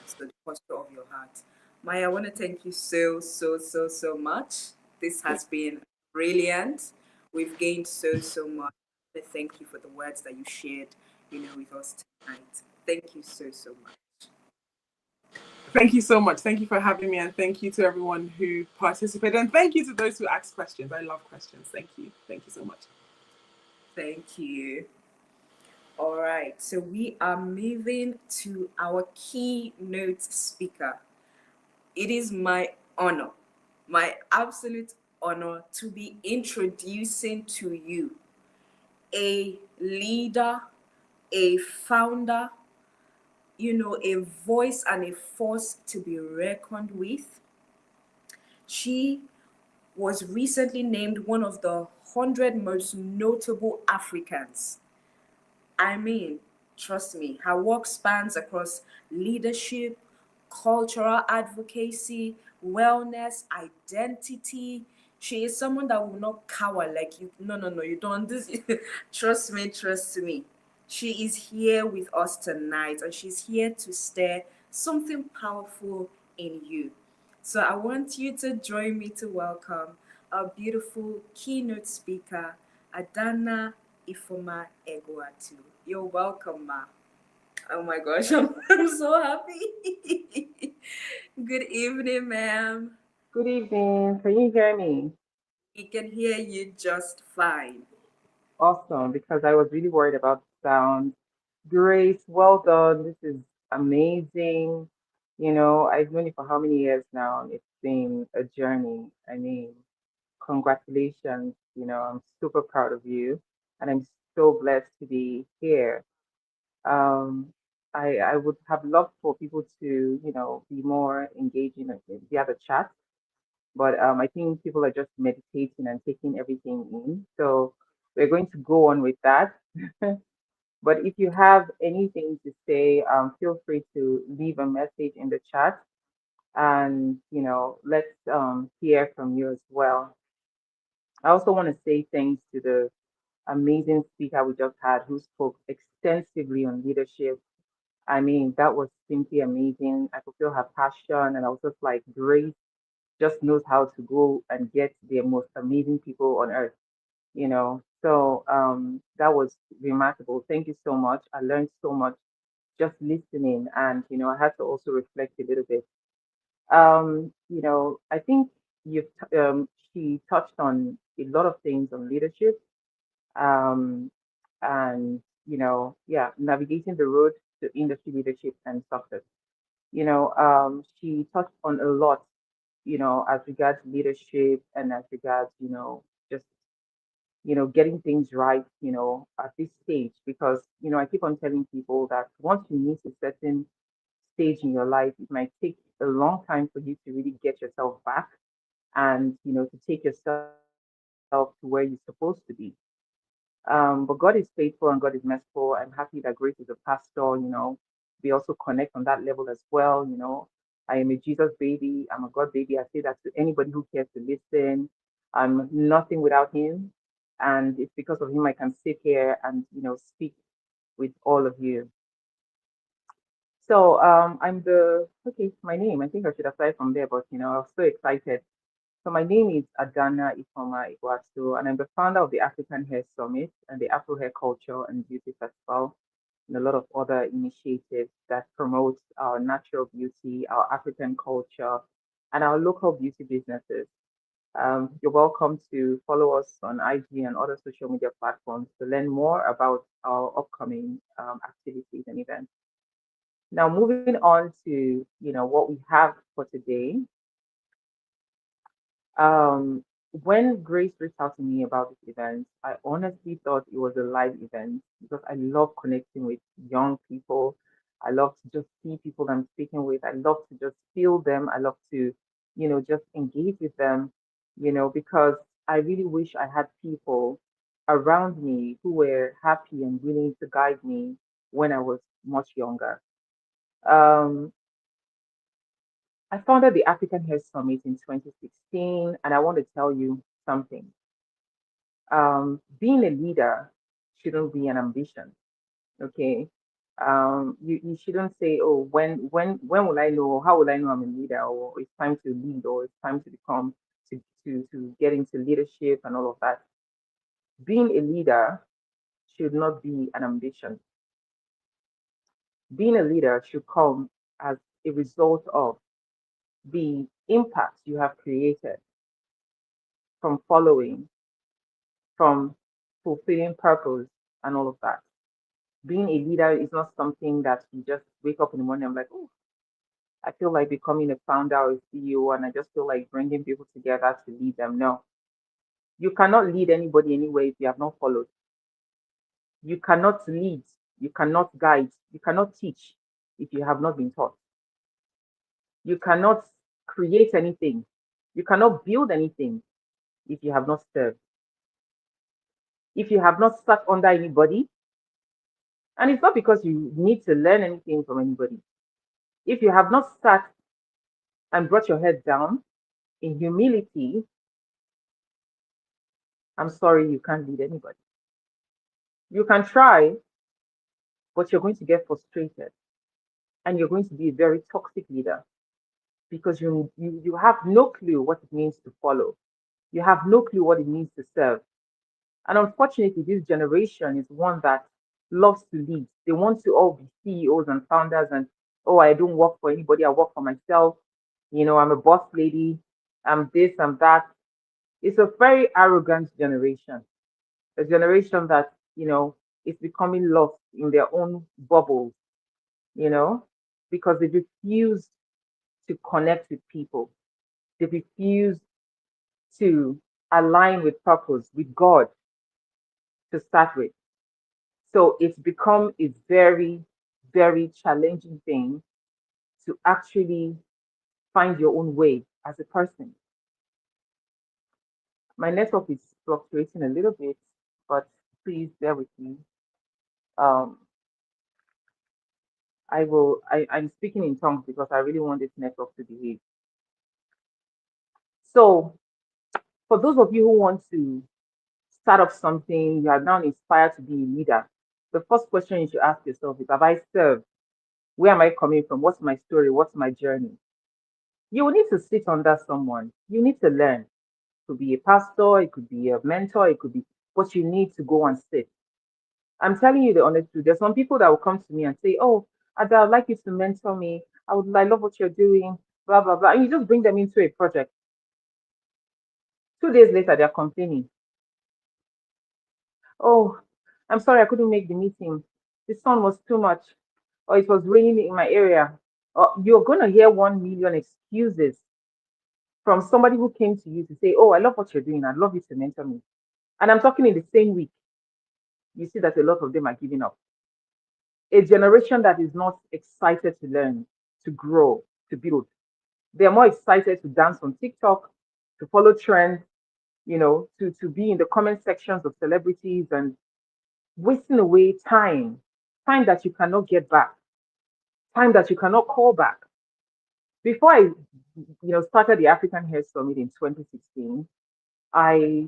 so the posture of your heart. Maya, I want to thank you so, so, so, so much. This has been brilliant. We've gained so, so much. Thank you for the words that you shared, with us tonight. Thank you so, so much. Thank you so much. Thank you for having me, and thank you to everyone who participated, and thank you to those who asked questions. I love questions. Thank you. Thank you so much. Thank you. All right, so we are moving to our keynote speaker. It is my honor, my absolute honor, to be introducing to you a leader, a founder, a voice and a force to be reckoned with. She was recently named one of the 100 most notable Africans. I mean, trust me, her work spans across leadership, cultural advocacy, wellness, identity. She is someone that will not cower like you. No, no, no, you don't. This, trust me, trust me. She is here with us tonight and she's here to stir something powerful in you. So I want you to join me to welcome our beautiful keynote speaker, Adanna Ifeoma Egwuatu. You're welcome, ma. Oh my gosh, I'm so happy. Good evening, ma'am. Good evening. Can you hear me? We can hear you just fine. Awesome, because I was really worried about the sound. Grace, well done. This is amazing. I've known you for how many years now? It's been a journey. I mean, congratulations. I'm super proud of you, and I'm so blessed to be here. Um, I would have loved for people to, be more engaging via the chat. But I think people are just meditating and taking everything in. So we're going to go on with that. But if you have anything to say, feel free to leave a message in the chat, and let's hear from you as well. I also want to say thanks to the amazing speaker we just had who spoke extensively on leadership. I mean, that was simply amazing. I could feel her passion, and I was just like, Grace just knows how to go and get the most amazing people on earth. So that was remarkable. Thank you so much. I learned so much just listening, and I had to also reflect a little bit. I think you've she touched on a lot of things on leadership, um, and yeah, navigating the road to industry leadership and success. She touched on a lot, as regards leadership and as regards, just getting things right, at this stage, because I keep on telling people that once you meet a certain stage in your life, it might take a long time for you to really get yourself back and to take yourself to where you're supposed to be. But God is faithful and God is merciful. I'm happy that Grace is a pastor. We also connect on that level as well. I am a Jesus baby. I'm a God baby. I say that to anybody who cares to listen. I'm nothing without him. And it's because of him I can sit here and, speak with all of you. So okay, my name, I think I should apply from there, but I was so excited. So my name is Adanna Ifeoma Egwuatu, and I'm the founder of the African Hair Summit and the Afro Hair Culture and Beauty Festival, and a lot of other initiatives that promote our natural beauty, our African culture, and our local beauty businesses. You're welcome to follow us on IG and other social media platforms to learn more about our upcoming activities and events. Now, moving on to what we have for today. Um, when Grace reached out to me about this event, I honestly thought it was a live event because I love connecting with young people. I love to just see people I'm speaking with. I love to just feel them. I love to, just engage with them, because I really wish I had people around me who were happy and willing to guide me when I was much younger. Um, I founded the African Hair Summit in 2016, and I want to tell you something. Being a leader shouldn't be an ambition, okay? You shouldn't say, oh, when will I know? How will I know I'm a leader? Or it's time to lead, or it's time to become to get into leadership and all of that. Being a leader should not be an ambition. Being a leader should come as a result of the impact you have created from following, from fulfilling purpose, and all of that. Being a leader is not something that you just wake up in the morning and like, oh, I feel like becoming a founder or a CEO, and I just feel like bringing people together to lead them. No, you cannot lead anybody anyway if you have not followed. You cannot lead, you cannot guide, you cannot teach if you have not been taught. You cannot create anything, you cannot build anything if you have not served. If you have not sat under anybody, and it's not because you need to learn anything from anybody. If you have not sat and brought your head down in humility, I'm sorry, you can't lead anybody. You can try, but you're going to get frustrated and you're going to be a very toxic leader because you have no clue what it means to follow. You have no clue what it means to serve. And unfortunately, this generation is one that loves to lead. They want to all be CEOs and founders and, oh, I don't work for anybody, I work for myself. I'm a boss lady, I'm this, I'm that. It's a very arrogant generation, a generation that, is becoming lost in their own bubbles, you know, because they refuse to connect with people. They refuse to align with purpose, with God to start with. So it's become a very, very challenging thing to actually find your own way as a person. My network is fluctuating a little bit, but please bear with me. Um, I'm speaking in tongues because I really want this network to behave. So, for those of you who want to start up something, you are now inspired to be a leader, the first question you should ask yourself is, have I served? Where am I coming from? What's my story? What's my journey? You will need to sit under someone. You need to learn. It could be a pastor, it could be a mentor, it could be, but you need to go and sit. I'm telling you the honest truth. There's some people that will come to me and say, "Oh, Ada, I'd like you to mentor me. I love what you're doing, blah, blah, blah." And you just bring them into a project. 2 days later, they're complaining. "Oh, I'm sorry I couldn't make the meeting. The sun was too much, or it was raining in my area." Or you're going to hear 1 million excuses from somebody who came to you to say, "Oh, I love what you're doing. I'd love you to mentor me." And I'm talking in the same week. You see that a lot of them are giving up. A generation that is not excited to learn, to grow, to build. They're more excited to dance on TikTok, to follow trends, to be in the comment sections of celebrities and wasting away time that you cannot get back, time that you cannot call back. Before I started the African Hair Summit in 2016, I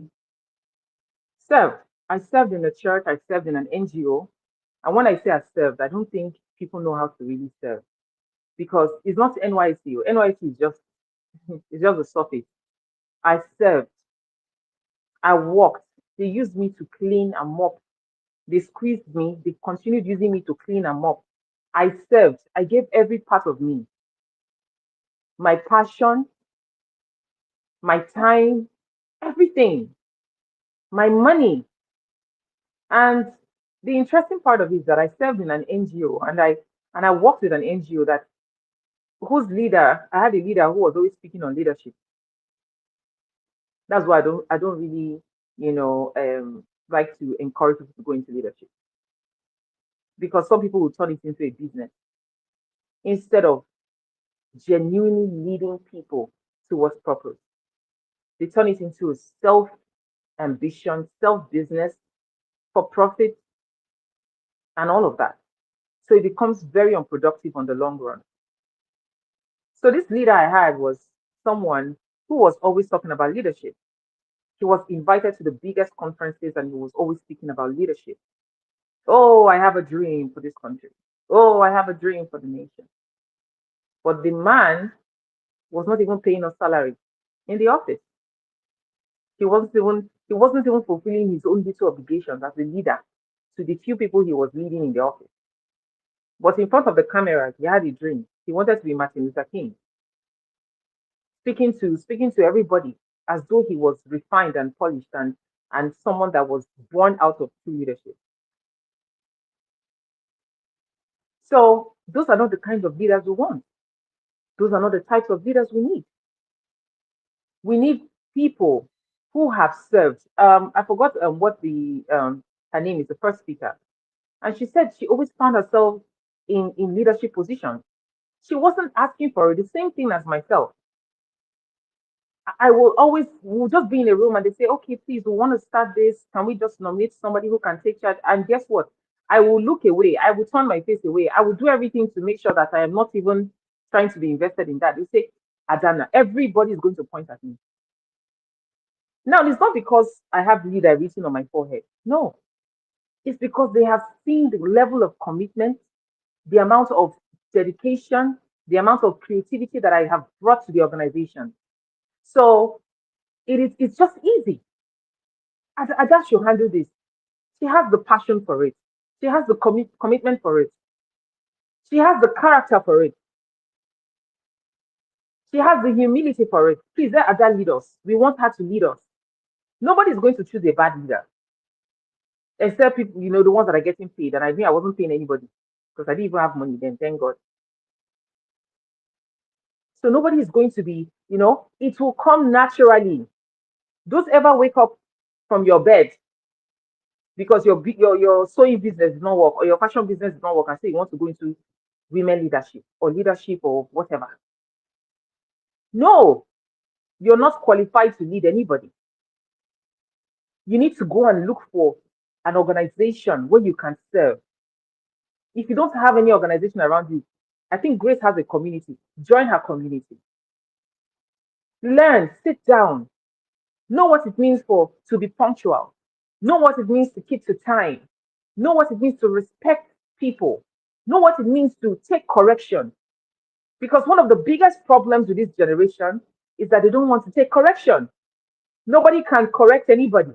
served. I served in a church, I served in an NGO. And when I say I served, I don't think people know how to really serve because it's not NYC. NYC is just it's just the surface. I served. I worked. They used me to clean and mop. They squeezed me. They continued using me to clean and mop. I served. I gave every part of me, my passion, my time, everything, my money. And the interesting part of it is that I served in an NGO and I worked with an NGO that whose leader, I had a leader who was always speaking on leadership. That's why I don't really, like to encourage people to go into leadership because some people will turn it into a business instead of genuinely leading people towards purpose. They turn it into a self ambition, self business for profit, and all of that. So it becomes very unproductive on the long run. So this leader I had was someone who was always talking about leadership. He was invited to the biggest conferences and he was always speaking about leadership. Oh, I have a dream for this country. Oh, I have a dream for the nation. But the man was not even paying us salary in the office. He wasn't even fulfilling his own duty obligations as a leader to the few people he was leading in the office. But in front of the cameras, he had a dream. He wanted to be Martin Luther King, speaking to everybody as though he was refined and polished and someone that was born out of true leadership. So those are not the kinds of leaders we want. Those are not the types of leaders we need. We need people who have served. I forgot what the her name is, the first speaker, and she said she always found herself in leadership positions. She wasn't asking for it. The same thing as myself. I will always we'll just be in a room and they say, okay, please, we want to start this. Can we just nominate somebody who can take charge? And guess what? I will look away. I will turn my face away. I will do everything to make sure that I am not even trying to be invested in that. They say, Adanna, everybody is going to point at me. Now, it's not because I have leader written on my forehead. No, it's because they have seen the level of commitment, the amount of dedication, the amount of creativity that I have brought to the organization. So it's just easy. Ada should handle this. She has the passion for it. She has the commitment for it. She has the character for it. She has the humility for it. Please let Ada lead us. We want her to lead us. Nobody's going to choose a bad leader, except people, the ones that are getting paid. And I knew I wasn't paying anybody because I didn't even have money then, thank God. So nobody is going to be, it will come naturally. Don't ever wake up from your bed because your sewing business does not work or your fashion business does not work, and say you want to go into women leadership or whatever. No, you're not qualified to lead anybody. You need to go and look for an organization where you can serve. If you don't have any organization around you, I think Grace has a community. Join her community. Learn, sit down, know what it means to be punctual, know what it means to keep to time, know what it means to respect people, know what it means to take correction. Because one of the biggest problems with this generation is that they don't want to take correction. Nobody can correct anybody.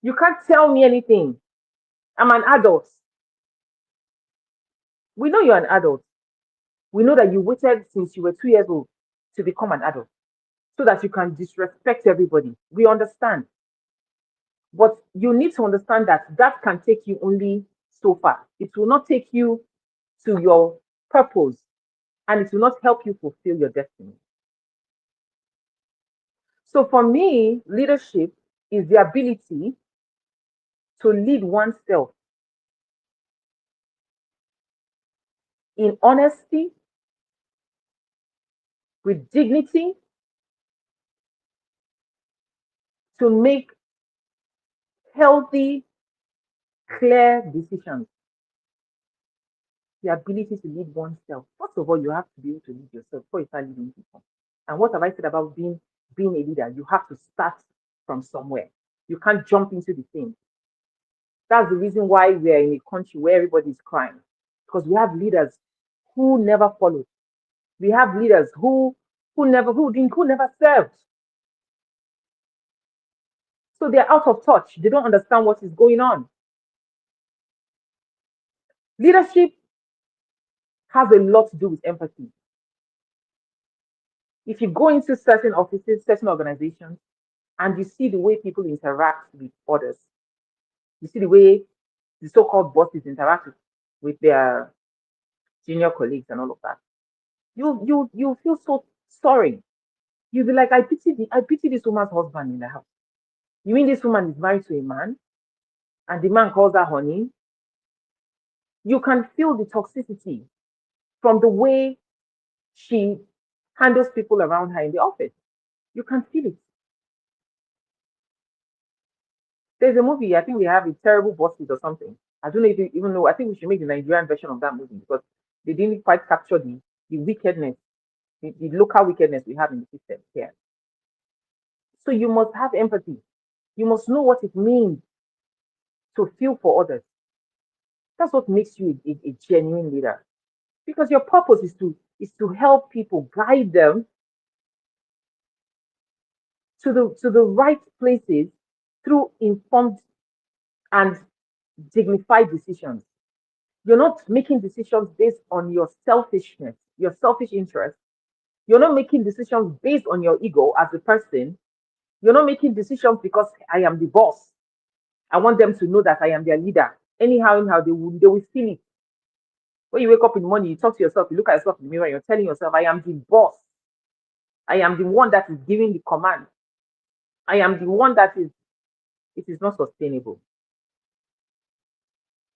You can't tell me anything. I'm an adult. We know you're an adult. We know that you waited since you were 2 years old to become an adult so that you can disrespect everybody. We understand. But you need to understand that that can take you only so far. It will not take you to your purpose, and it will not help you fulfill your destiny. So for me, leadership is the ability to lead oneself in honesty, with dignity, to make healthy, clear decisions. The ability to lead oneself. First of all, you have to be able to lead yourself before you start leading people. And what have I said about being a leader? You have to start from somewhere. You can't jump into the thing. That's the reason why we are in a country where everybody is crying, because we have leaders who never followed. We have leaders who never served. So they're out of touch. They don't understand what is going on. Leadership has a lot to do with empathy. If you go into certain offices, certain organizations, and you see the way people interact with others, you see the way the so-called bosses interact with their junior colleagues and all of that, you feel so sorry. You'll be like, I pity this woman's husband in the house. You mean this woman is married to a man, and the man calls her honey? You can feel the toxicity from the way she handles people around her in the office. You can feel it. There's a movie, I think we have a terrible bosses or something. I don't know if you even know. I think we should make the Nigerian version of that movie because they didn't quite capture the wickedness, the local wickedness we have in the system here. So you must have empathy. You must know what it means to feel for others. That's what makes you a genuine leader. Because your purpose is to help people, guide them to the right places through informed and dignified decisions. You're not making decisions based on your selfishness, your selfish interest. You're not making decisions based on your ego as a person. You're not making decisions because I am the boss. I want them to know that I am their leader. Anyhow, they will feel it. When you wake up in the morning, you talk to yourself, you look at yourself in the mirror, you're telling yourself, I am the boss. I am the one that is giving the command. I am the one it is not sustainable.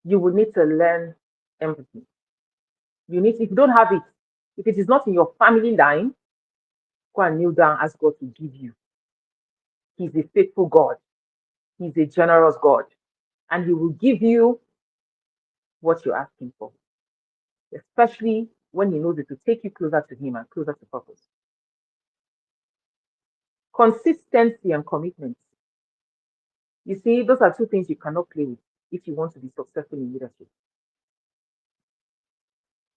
You will need to learn empathy. If you don't have it, if it is not in your family line, go and kneel down, ask God to give you. He's a faithful God. He's a generous God. And He will give you what you're asking for, especially when He knows it will take you closer to Him and closer to purpose. Consistency and commitment. You see, those are two things you cannot play with if you want to be successful in leadership.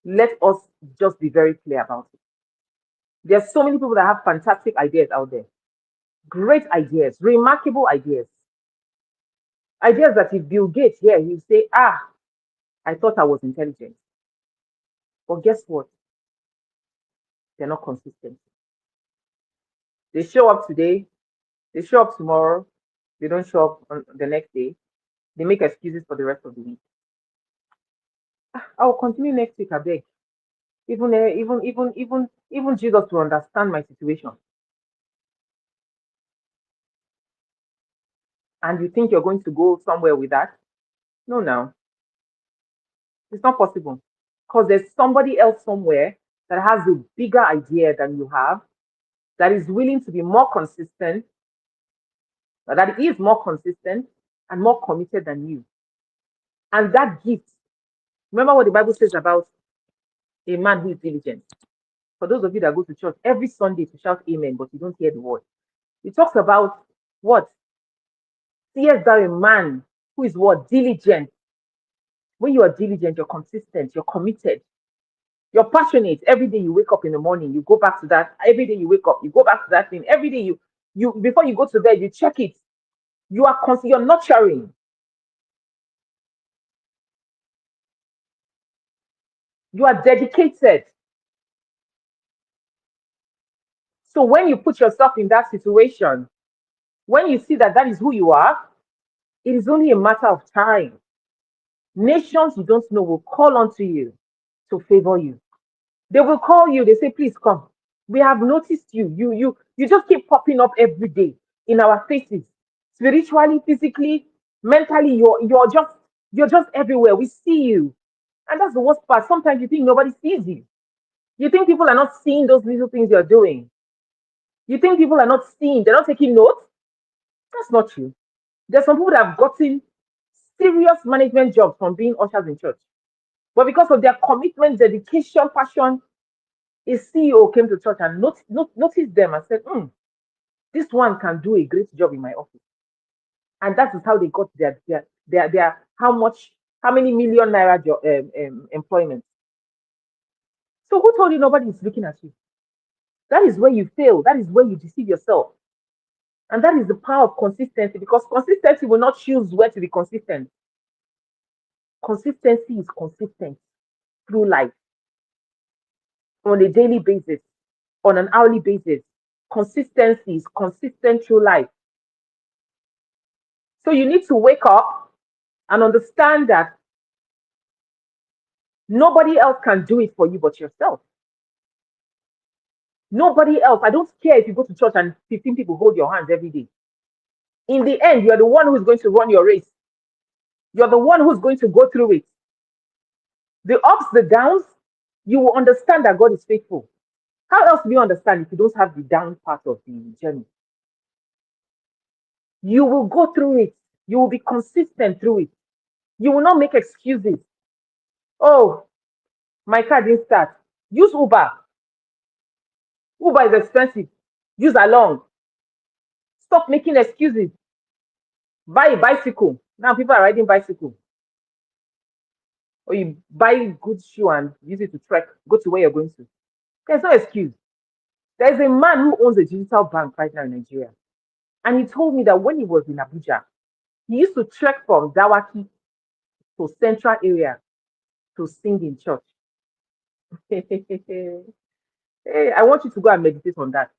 Let us just be very clear about it. There are so many people that have fantastic ideas out there, great ideas, remarkable ideas. Ideas that if Bill Gates here, he'll say, I thought I was intelligent. But guess what? They're not consistent. They show up today, they show up tomorrow, they don't show up on the next day. They make excuses for the rest of the week. I will continue next week, I beg. Even Jesus to understand my situation. and you think you're going to go somewhere with that. No, no, it's not possible. Because there's somebody else somewhere that has a bigger idea than you have, that is willing to be more consistent, that is more consistent and more committed than you. And that gift, remember what the Bible says about a man who is diligent. For those of you that go to church every Sunday to shout amen, but you don't hear the word, it talks about what? Seest thou a man who is what? Diligent. When you are diligent, you're consistent, you're committed, you're passionate. Every day you wake up in the morning, you go back to that. Every day you wake up, you go back to that thing. Every day you before you go to bed, you check it. You are you're nurturing. You are dedicated. So when you put yourself in that situation, when you see that that is who you are, it is only a matter of time. Nations you don't know will call onto you to favor you. They will call you. They say, "Please come. We have noticed you. You just keep popping up every day in our faces, spiritually, physically, mentally. You're just everywhere. We see you, and that's the worst part. Sometimes you think nobody sees you. You think people are not seeing those little things you're doing. You think people are not seeing. They're not taking notes. That's not true. There's some people that have gotten serious management jobs from being ushers in church, but because of their commitment, dedication, passion, a CEO came to church and noticed them and said, this one can do a great job in my office. And that is how they got their how many million naira employment. So who told you nobody is looking at you? That is where you fail. That is where you deceive yourself. And that is the power of consistency, because consistency will not choose where to be consistent. Consistency is consistent through life, on a daily basis, on an hourly basis. Consistency is consistent through life. So you need to wake up and understand that nobody else can do it for you but yourself. Nobody else. I don't care if you go to church and 15 people hold your hands every day. In the end, you're the one who's going to run your race. You're the one who's going to go through it. The ups, the downs, you will understand that God is faithful. How else do you understand if you don't have the down part of the journey? You will go through it. You will be consistent through it. You will not make excuses. Oh, my car didn't start. Use Uber. Uber is expensive. Use along. Stop making excuses. Buy a bicycle. Now people are riding bicycle. Or you buy good shoe and use it to trek, go to where you're going to. There's no excuse. There's a man who owns a digital bank right now in Nigeria. And he told me that when he was in Abuja, he used to trek from Dawaki to central area to sing in church. Hey, I want you to go and meditate on that.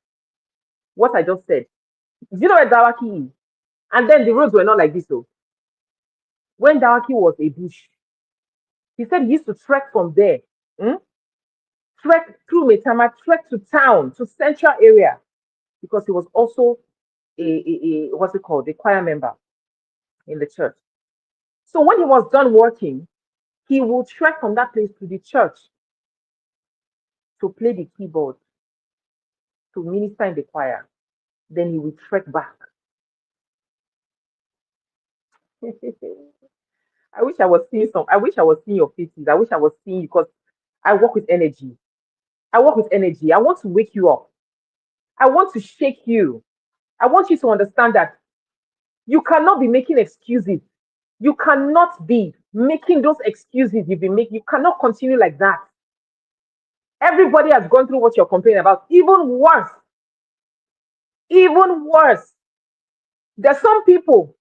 What I just said. Do you know where Dawaki is? And then the roads were not like this. So when Dawaki was a bush, he said he used to trek from there, trek through Metama, trek to town, to central area, because he was also a what's it called, a choir member in the church. So when he was done working, he would trek from that place to the church to play the keyboard, to minister in the choir. Then he would trek back. I wish I was seeing some. I wish I was seeing your faces. I wish I was seeing you, because I work with energy. I work with energy. I want to wake you up. I want to shake you. I want you to understand that you cannot be making excuses. You cannot be making those excuses you've been making. You cannot continue like that. Everybody has gone through what you're complaining about. Even worse. Even worse. There's some people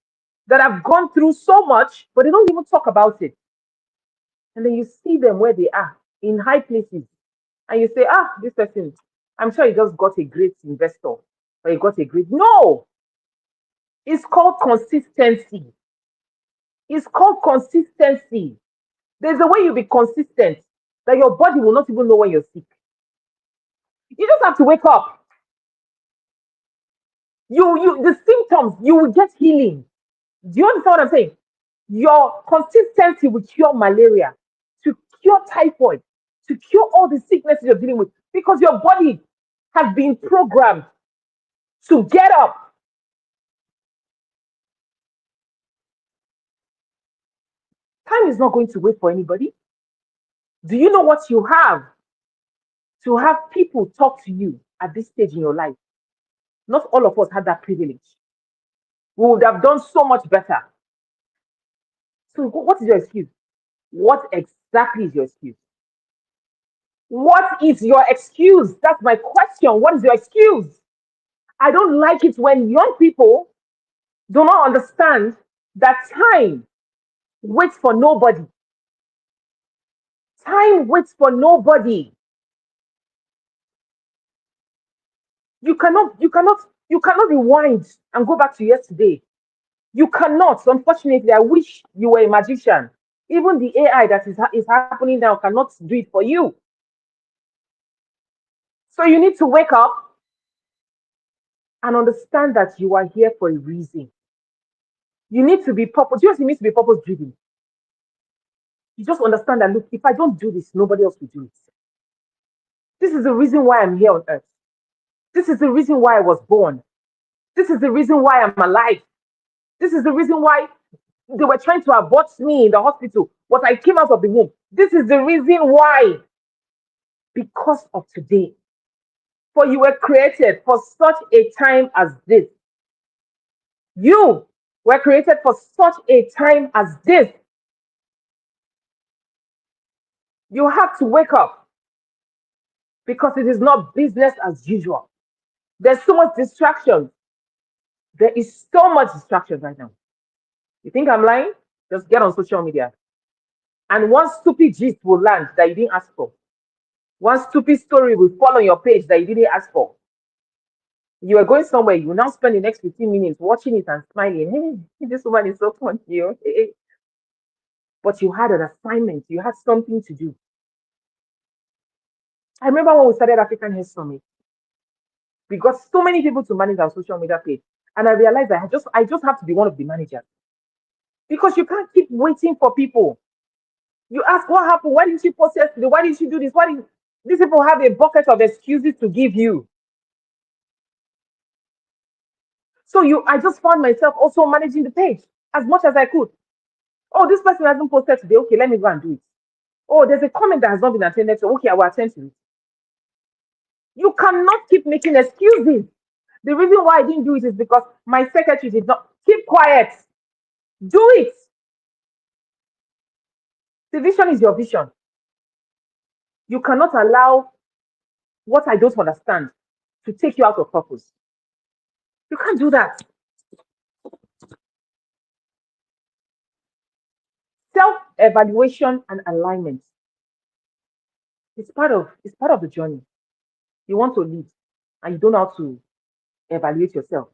that have gone through so much, but they don't even talk about it. And then you see them where they are, in high places. And you say, this person, I'm sure he just got a great investor, or he got a great. No! It's called consistency. It's called consistency. There's a way you be consistent that your body will not even know when you're sick. You just have to wake up. The symptoms, you will get healing. Do you understand what I'm saying? Your consistency will cure malaria, to cure typhoid, to cure all the sicknesses you're dealing with, because your body has been programmed to get up. Time is not going to wait for anybody. Do you know what you have to have people talk to you at this stage in your life? Not all of us had that privilege. We would have done so much better. So, what is your excuse? What exactly is your excuse? What is your excuse? That's my question. What is your excuse? I don't like it when young people do not understand that time waits for nobody. Time waits for nobody. You cannot rewind and go back to yesterday. You cannot. Unfortunately, I wish you were a magician. Even the AI that is happening now cannot do it for you. So you need to wake up and understand that you are here for a reason. You need to be purpose. You need to be purpose driven. You just understand that, look, if I don't do this, nobody else will do it. This is the reason why I'm here on earth. This is the reason why I was born. This is the reason why I'm alive. This is the reason why they were trying to abort me in the hospital, but I came out of the womb. This is the reason why. Because of today. For you were created for such a time as this. You were created for such a time as this. You have to wake up because it is not business as usual. There's so much distraction. There is so much distraction right now. You think I'm lying? Just get on social media. And one stupid gist will land that you didn't ask for. One stupid story will fall on your page that you didn't ask for. You are going somewhere, you will now spend the next 15 minutes watching it and smiling. Hey, this woman is so funny. Hey. But you had an assignment, you had something to do. I remember when we started African Hair Summit, we got so many people to manage our social media page. And I realized that I just have to be one of the managers. Because you can't keep waiting for people. You ask what happened, why didn't you post yesterday? Why didn't you do this? These people have a bucket of excuses to give you? So I just found myself also managing the page as much as I could. Oh, this person hasn't posted today. Okay, let me go and do it. Oh, there's a comment that has not been attended to. Okay, I will attend to it. You cannot keep making excuses. The reason why I didn't do it is because my secretary did not. Keep quiet. Do it. The vision is your vision. You cannot allow what I don't understand to take you out of purpose. You can't do that. Self-evaluation and alignment. It's part of the journey. You want to lead and you don't know how to evaluate yourself.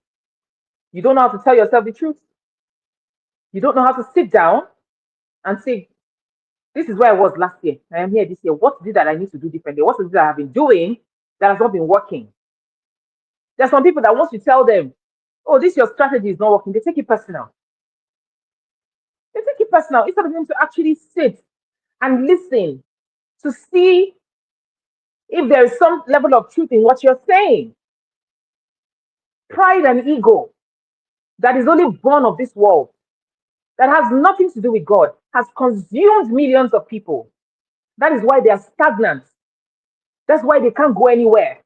You don't know how to tell yourself the truth. You don't know how to sit down and say, this is where I was last year. I am here this year. What is it that I need to do differently? What is it that I have been doing that has not been working? There's some people that once you tell them, oh, this your strategy is not working, they take it personal. They take it personal instead of them to actually sit and listen to see if there is some level of truth in what you're saying. Pride and ego that is only born of this world, that has nothing to do with God, has consumed millions of people. That is why they are stagnant. That's why they can't go anywhere.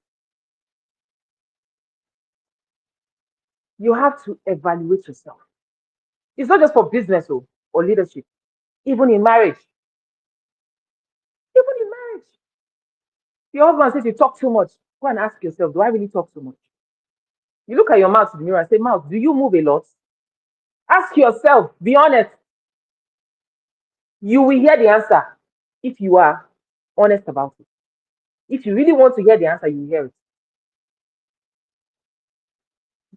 You have to evaluate yourself. It's not just for business or leadership, even in marriage. Even in marriage. Your husband says you talk too much. Go and ask yourself, do I really talk too much? You look at your mouth in the mirror and say, mouth, do you move a lot? Ask yourself, be honest. You will hear the answer if you are honest about it. If you really want to hear the answer, you hear it.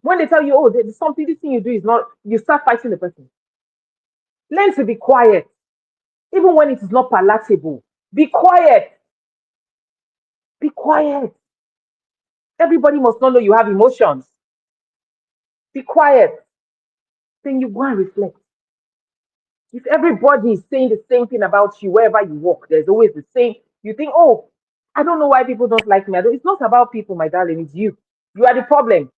When they tell you, oh, there's something, this thing you do is not, you start fighting the person. Learn to be quiet. Even when it is not palatable, be quiet. Be quiet. Everybody must not know you have emotions. Be quiet. Then you go and reflect. If everybody is saying the same thing about you wherever you walk, there's always the same. You think, oh, I don't know why people don't like me. It's not about people, my darling. It's you. You are the problem.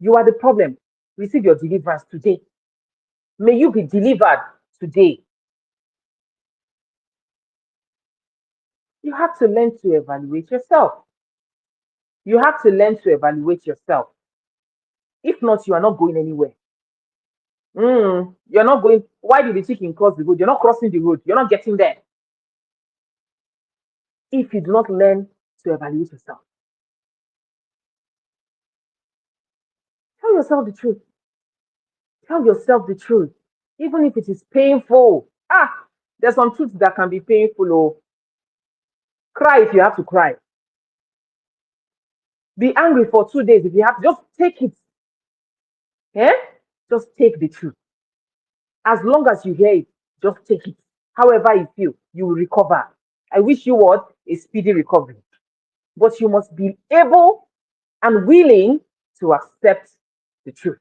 You are the problem. Receive your deliverance today. May you be delivered today. You have to learn to evaluate yourself. You have to learn to evaluate yourself. If not, you are not going anywhere. You're not going. Why did the chicken cross the road? You're not crossing the road. You're not getting there. If you do not learn to evaluate yourself, tell yourself the truth. Tell yourself the truth, even if it is painful. There's some truths that can be painful. Oh, cry if you have to cry. Be angry for 2 days if you have to. Just take it. Yeah? Just take the truth. As long as you hear it, just take it. However you feel, you will recover. I wish you what? A speedy recovery. But you must be able and willing to accept the truth.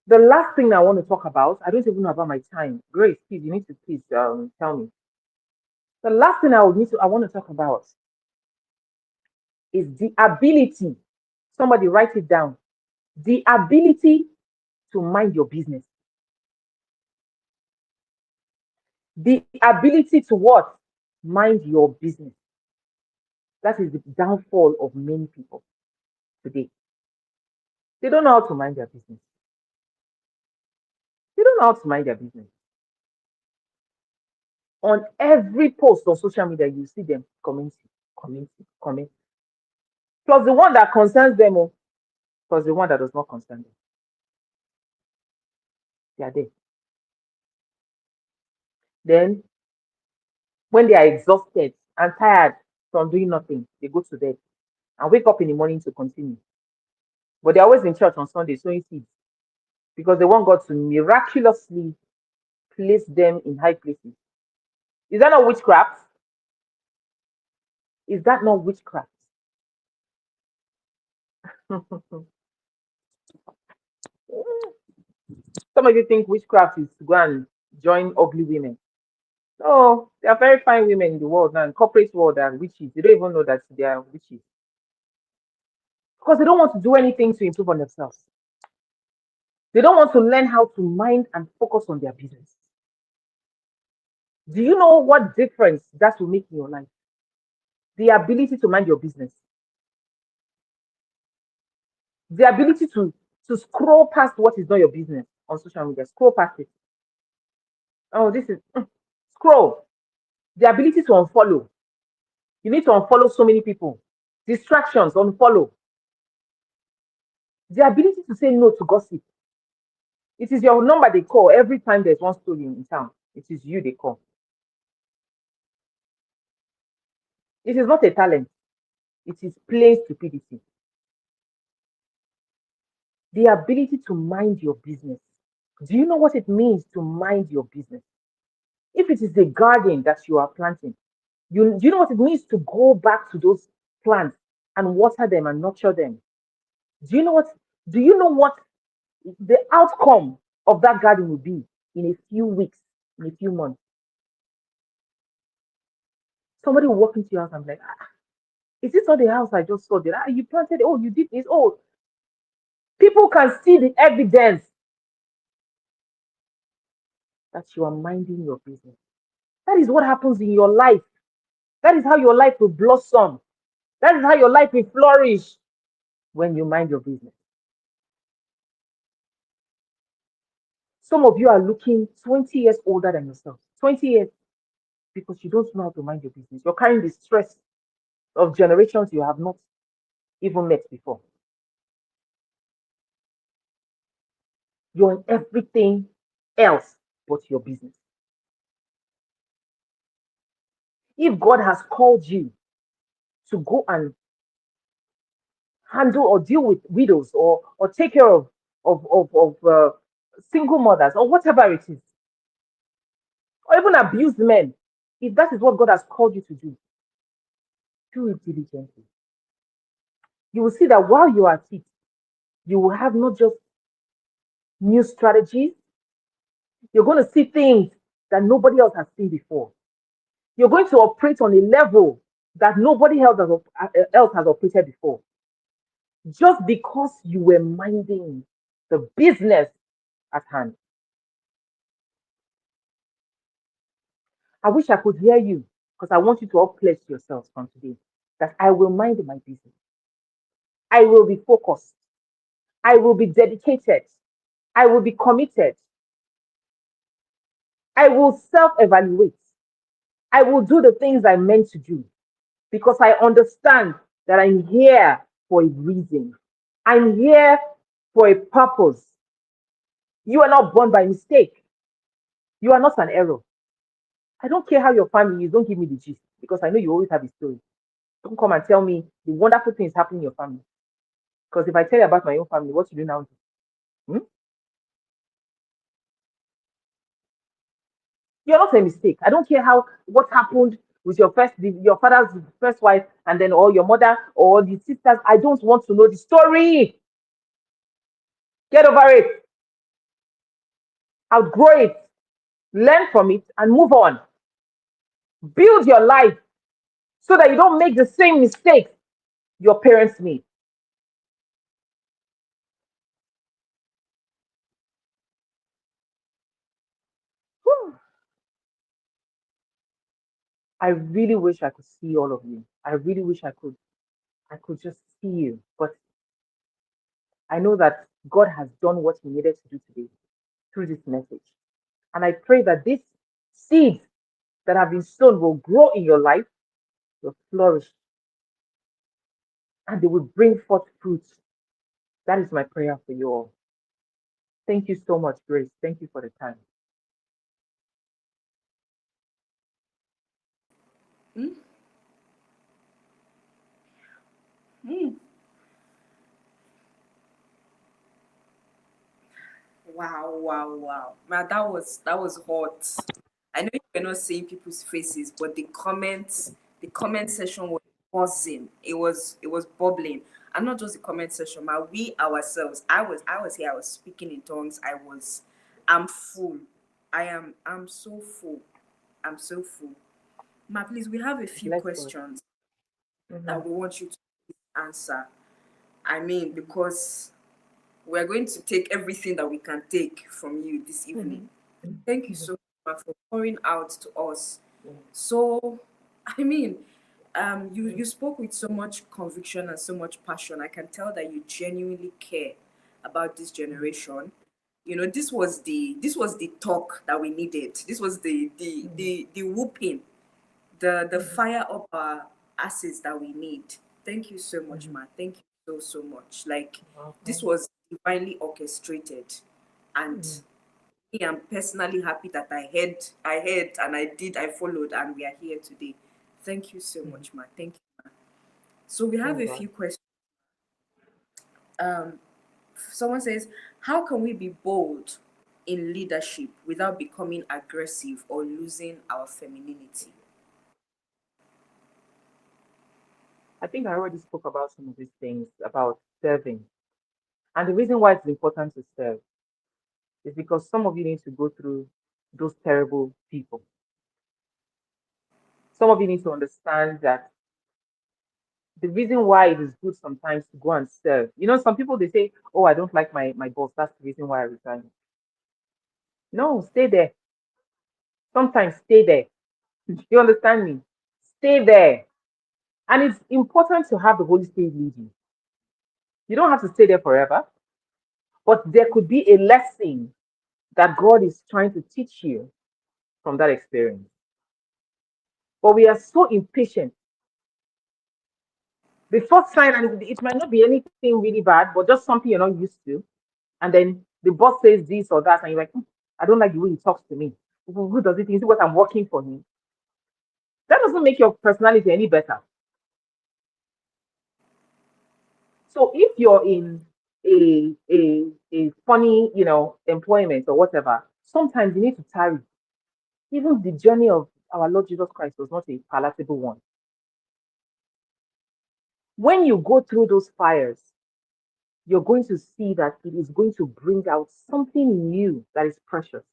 The last thing I want to talk about, I don't even know about my time. Grace, please, you need to please tell me. The last thing I want to talk about is the ability. Somebody write it down. The ability to mind your business. The ability to what? Mind your business. That is the downfall of many people today. They don't know how to mind their business. They don't know how to mind their business. On every post on social media, you see them commenting. Plus the one that concerns them, plus the one that does not concern them. They are there. Then, when they are exhausted and tired from doing nothing, they go to bed and wake up in the morning to continue. But they're always in church on Sunday sowing seeds because they want God to miraculously place them in high places. Is that not witchcraft? Is that not witchcraft? Some of you think witchcraft is to go and join ugly women. No, there are very fine women in the world now, in corporate world, that are witches. They don't even know that they are witches because they don't want to do anything to improve on themselves. They don't want to learn how to mind and focus on their business. Do you know what difference that will make in your life? The ability to mind your business. The ability to scroll past what is not your business on social media. Scroll past it. Oh, this is scroll. The ability to unfollow. You need to unfollow so many people. Distractions, unfollow. The ability to say no to gossip. It is your number they call every time there's one story in town. It is you they call. It is not a talent. It is plain stupidity. The ability to mind your business. Do you know what it means to mind your business? If it is a garden that you are planting, do you know what it means to go back to those plants and water them and nurture them? Do you know what? Do you know what the outcome of that garden will be in a few weeks, in a few months? Somebody will walk into your house and be like, is this not the house I just saw? You planted? Oh, you did this. Oh, people can see the evidence that you are minding your business. That is what happens in your life. That is how your life will blossom. That is how your life will flourish when you mind your business. Some of you are looking 20 years older than yourself. 20 years because you don't know how to mind your business. You're carrying the stress of generations you have not even met before. You're in everything else but your business. If God has called you to go and handle or deal with widows or take care of single mothers or whatever it is, or even abused men, if that is what God has called you to do it diligently. You will see that while you are at it, you will have not just new strategies, you're going to see things that nobody else has seen before. You're going to operate on a level that nobody else has operated before, just because you were minding the business at hand. I wish I could hear you because I want you to all pledge yourselves from today that I will mind my business. I will be focused. I will be dedicated. I will be committed. I will self evaluate. I will do the things I meant to do because I understand that I'm here for a reason. I'm here for a purpose. You are not born by mistake. You are not an error. I don't care how your family is. Don't give me the gist because I know you always have a story. Don't come and tell me the wonderful things happening in your family. Because if I tell you about my own family, what you do now? Hmm? You're not a mistake. I don't care how what happened with your father's first wife, and then or your mother or the sisters. I don't want to know the story. Get over it. Outgrow it. Learn from it and move on. Build your life so that you don't make the same mistakes your parents made. Whew. I really wish I could see all of you. I really wish I could just see you. But I know that God has done what He needed to do today through this message. And I pray that these seeds that have been sown will grow in your life, will flourish, and they will bring forth fruits. That is my prayer for you all. Thank you so much, Grace. Thank you for the time. Hmm? Hmm. Wow, wow, wow. Man, that was hot. I know you were not seeing people's faces, but the comment section was buzzing. It was bubbling. And not just the comment section, man, we ourselves. I was here, I was speaking in tongues. I'm full. I'm so full. I'm so full. Ma, please, we have a few Bless God. questions Mhm. that we want you to answer. I mean, because we're going to take everything that we can take from you this evening. Mhm. Thank you Mhm. so much for pouring out to us. Mhm. So, I mean, you spoke with so much conviction and so much passion. I can tell that you genuinely care about this Mhm. generation. This was the talk that we needed. This was the whooping, the Mhm. fire up our asses that we need. Thank you so much, Mhm. man. Thank you so much. Like, this Welcome. was divinely orchestrated, and Mhm. I'm personally happy that I heard, and I followed, and we are here today. Thank you so Mhm. much, man. Thank you. So we have Thank a God. few questions. Um, Someone says, how can we be bold in leadership without becoming aggressive or losing our femininity? I think I already spoke about some of these things about serving. And the reason why it's important to serve is because some of you need to go through those terrible people. Some of you need to understand that the reason why it is good sometimes to go and serve. You know, some people they say, "Oh, I don't like my boss. That's the reason why I resign." No, stay there. Sometimes stay there. You understand me? Stay there. And it's important to have the Holy Spirit lead you. You don't have to stay there forever, but there could be a lesson that God is trying to teach you from that experience. But we are so impatient. The first sign, and it might not be anything really bad, but just something you're not used to. And then the boss says this or that, and you're like, "Hmm, I don't like the way he talks to me. Who does it think? Is it what I'm working for him?" That doesn't make your personality any better. So if you're in a funny, employment or whatever, sometimes you need to tarry. Even the journey of our Lord Jesus Christ was not a palatable one. When you go through those fires, you're going to see that it is going to bring out something new that is precious.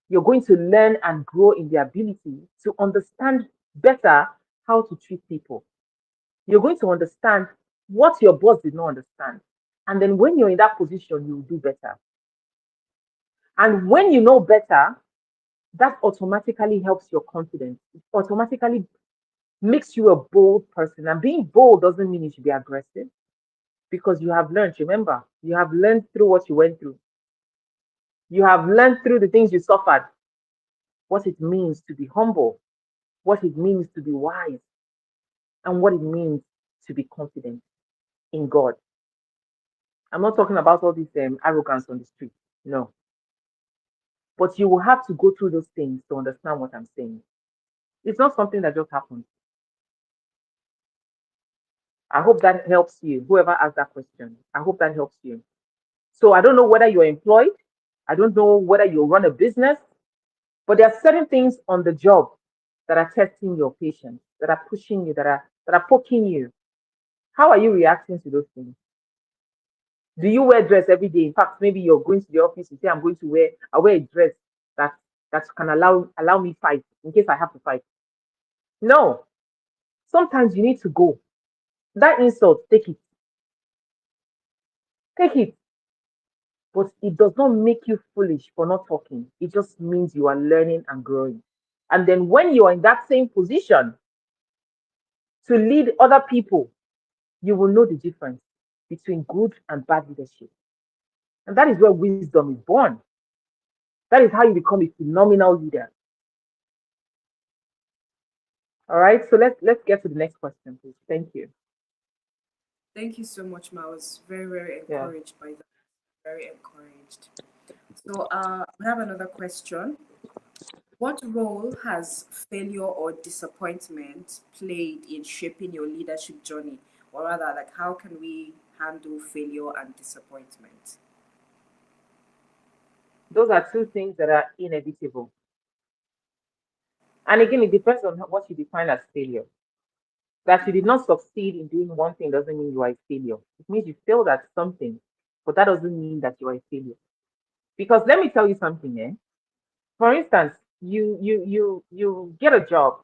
You're going to learn and grow in the ability to understand better how to treat people. You're going to understand what your boss did not understand. And then when you're in that position, you will do better. And when you know better, that automatically helps your confidence. It automatically makes you a bold person. And being bold doesn't mean you should be aggressive because you have learned. Remember, you have learned through what you went through. You have learned through the things you suffered, what it means to be humble, what it means to be wise, and what it means to be confident in God. I'm not talking about all this arrogance on the street. No. But you will have to go through those things to understand what I'm saying. It's not something that just happens. I hope that helps you. Whoever asked that question, I hope that helps you. So I don't know whether you're employed. I don't know whether you run a business, but there are certain things on the job that are testing your patience, that are pushing you, that are poking you. How are you reacting to those things? Do you wear dress every day? In fact, maybe you're going to the office, you say, I wear a dress that that can allow me fight in case I have to fight. No. Sometimes you need to go. That insult, take it. Take it. But it does not make you foolish for not talking. It just means you are learning and growing. And then when you are in that same position to lead other people, you will know the difference between good and bad leadership. And that is where wisdom is born. That is how you become a phenomenal leader. All right. So let's get to the next question, please. Thank you. Thank you so much, Ma. I was very, very Yeah. encouraged by that. Very encouraged. So we have another question. What role has failure or disappointment played in shaping your leadership journey? Or rather, like how can we handle failure and disappointment? Those are two things that are inevitable. And again, it depends on what you define as failure. That you did not succeed in doing one thing doesn't mean you are a failure. It means you failed at something, but that doesn't mean that you are a failure. Because let me tell you something, eh? For instance, you get a job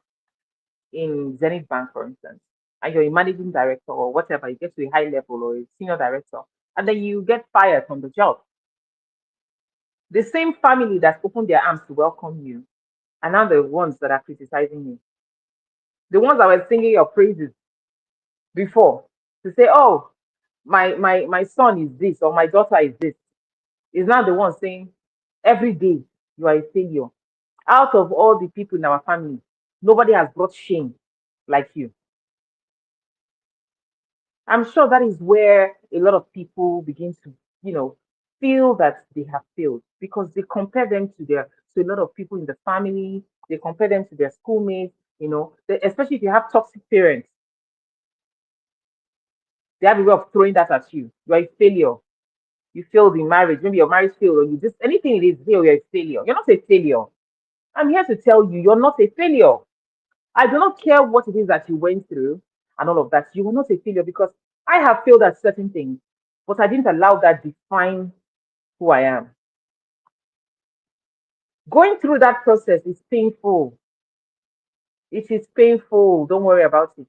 in Zenith Bank, for instance, and you're a managing director or whatever, you get to a high level or a senior director, and then you get fired from the job. The same family that opened their arms to welcome you are now the ones that are criticizing you. The ones that were singing your praises before to say, oh, my son is this or my daughter is this, is now the one saying, every day you are a failure. Out of all the people in our family, nobody has brought shame like you. I'm sure that is where a lot of people begin to, feel that they have failed because they compare them to a lot of people in the family. They compare them to their schoolmates. Especially if you have toxic parents, they have a way of throwing that at you. You are a failure. You failed in marriage. Maybe your marriage failed, or you just anything it is, you're a failure. You're not a failure. I'm here to tell you, you're not a failure. I do not care what it is that you went through and all of that. You were not a failure because I have failed at certain things, but I didn't allow that define who I am. Going through that process is painful. It is painful. Don't worry about it.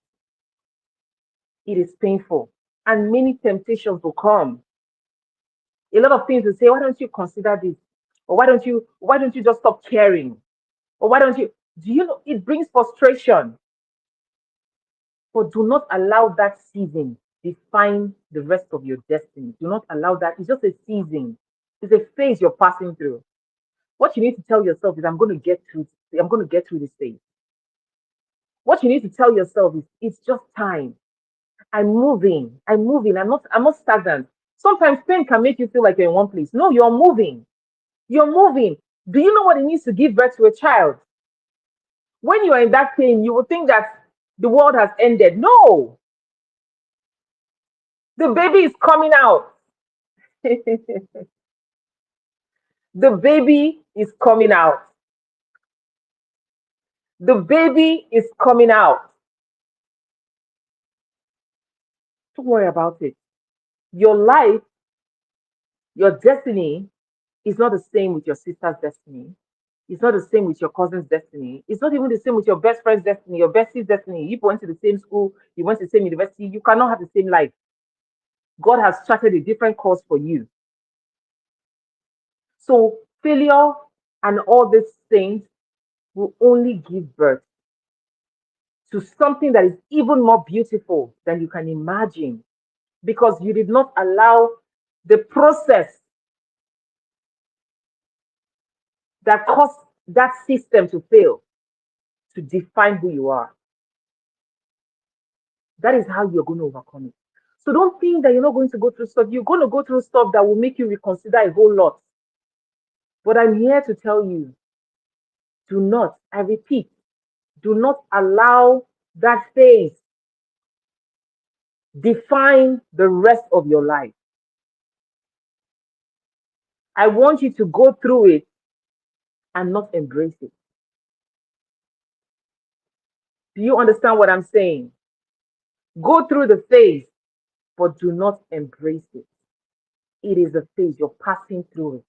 It is painful. And many temptations will come. A lot of things will say, why don't you consider this? Or why don't you just stop caring? Or why don't you do you know it brings frustration? But do not allow that season define the rest of your destiny. Do not allow that. It's just a season. It's a phase you're passing through. What you need to tell yourself is, I'm going to get through. I'm going to get through this phase. What you need to tell yourself is, it's just time. I'm moving. I'm moving. I'm not stagnant. Sometimes pain can make you feel like you're in one place. No, you're moving. You're moving. Do you know what it means to give birth to a child? When you are in that pain, you will think that the world has ended. No, the baby is coming out. The baby is coming out. The baby is coming out. Don't worry about it. Your life, your destiny is not the same with your sister's destiny. It's not the same with your cousin's destiny. It's not even the same with your best friend's destiny, your bestie's destiny. You went to the same school, you went to the same university, you cannot have the same life. God has charted a different course for you. So failure and all these things will only give birth to something that is even more beautiful than you can imagine because you did not allow the process that caused that system to fail to define who you are. That is how you're going to overcome it. So don't think that you're not going to go through stuff. You're going to go through stuff that will make you reconsider a whole lot. But I'm here to tell you, do not, I repeat, do not allow that phase define the rest of your life. I want you to go through it and not embrace it. Do you understand what I'm saying? Go through the phase, but do not embrace it. It is a phase, you're passing through it.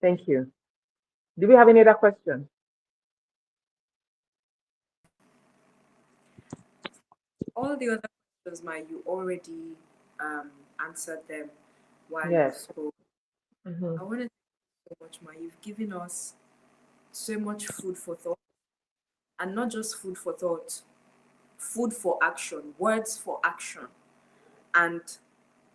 Thank you. Do we have any other questions? All the other questions, Ma, you already answered them while you Yes. spoke. Mhm. I want to thank you so much, Ma. You've given us so much food for thought, and not just food for thought, food for action, words for action. And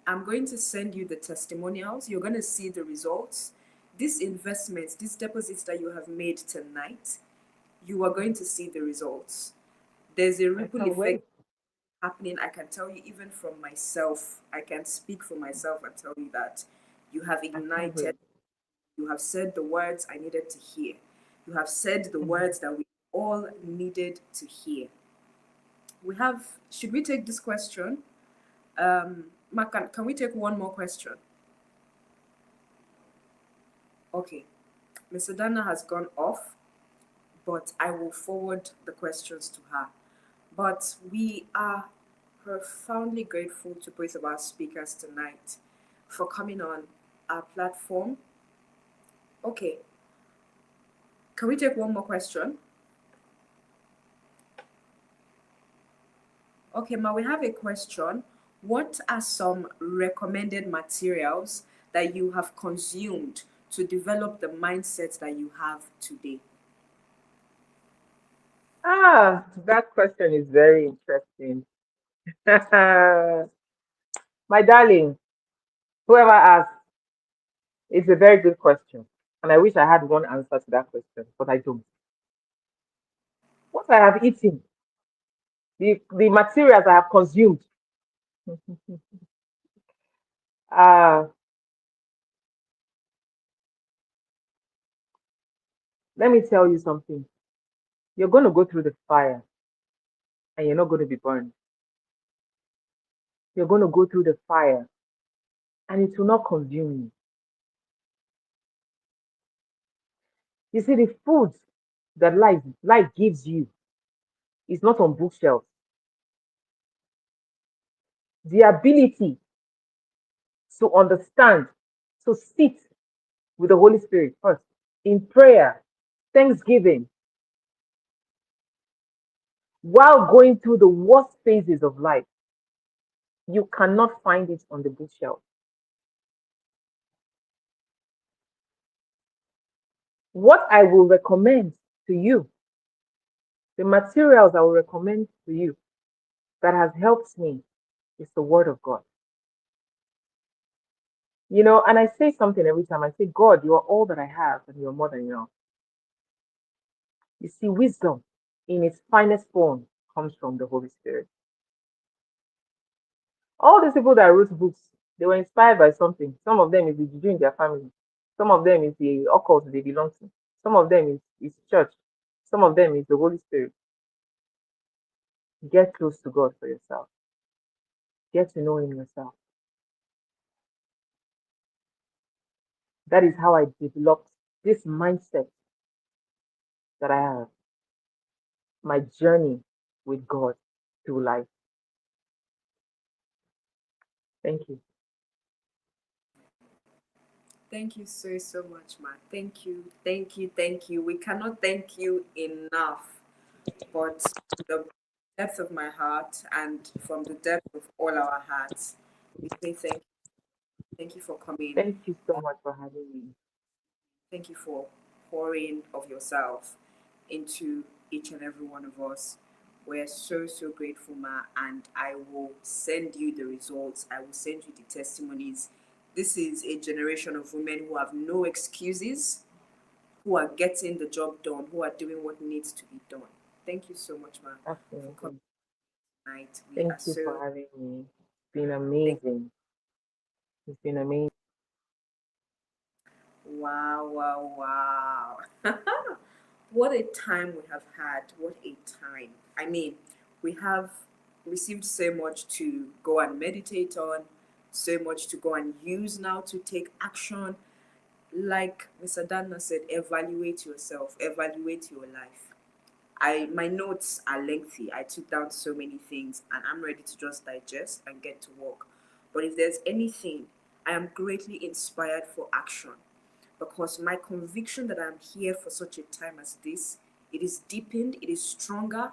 I'm going to send you the testimonials. You're going to see the results. These investments, these deposits that you have made tonight, you are going to see the results. There's a I ripple can't effect wait. happening. I can tell you, even from myself, I can speak for myself and tell you that you have I can't ignited, wait. you have said the words I needed to hear. You have said the Mhm. words that we all needed to hear. We have, should we take this question? Mark, can we take one more question? Okay. Miss Adanna has gone off, but I will forward the questions to her. But we are profoundly grateful to both of our speakers tonight for coming on our platform. Okay, can we take one more question? Okay, Ma, we have a question. What are some recommended materials that you have consumed to develop the mindset that you have today? That question is very interesting. My darling, whoever asked, it's a very good question. And I wish I had one answer to that question, but I don't. What I have eaten, the materials I have consumed. Uh, Let me tell you something. You're going to go through the fire and you're not going to be burned. You're going to go through the fire and it will not consume you. You see, the food that life gives you is not on bookshelves. The ability to understand, to sit with the Holy Spirit first in prayer, thanksgiving, while going through the worst phases of life, you cannot find it on the bookshelf. What I will recommend to you, the materials I will recommend to you that has helped me is the Word of God. And I say something every time. I say, God, you are all that I have, and you're more than enough. You see, wisdom in its finest form comes from the Holy Spirit. All these people that wrote books, they were inspired by something. Some of them is the juju in their family. Some of them is the occult they belong to. Some of them is church. Some of them is the Holy Spirit. Get close to God for yourself. Get to know Him yourself. That is how I developed this mindset that I have. My journey with God. through life. Thank you. Thank you so, so much, Ma. Thank you, thank you, thank you. We cannot thank you enough. But from the depth of my heart and from the depth of all our hearts, we say thank you. Thank you for coming. Thank you so much for having me. Thank you for pouring of yourself into each and every one of us. We're so, so grateful, Ma, and I will send you the results. I will send you the testimonies. This is a generation of women who have no excuses, who are getting the job done, who are doing what needs to be done. Thank you so much, Ma, for coming Absolutely. tonight. We Thank are you for so having me. It's been thank. amazing. It's been amazing. Wow, wow, wow. What a time we have had. What a time. I mean, we have received so much to go and meditate on, so much to go and use now to take action. Like Mr. Adanna said, evaluate yourself, evaluate your life. My notes are lengthy. I took down so many things and I'm ready to just digest and get to work. But if there's anything, I am greatly inspired for action because my conviction that I'm here for such a time as this, it is deepened, it is stronger.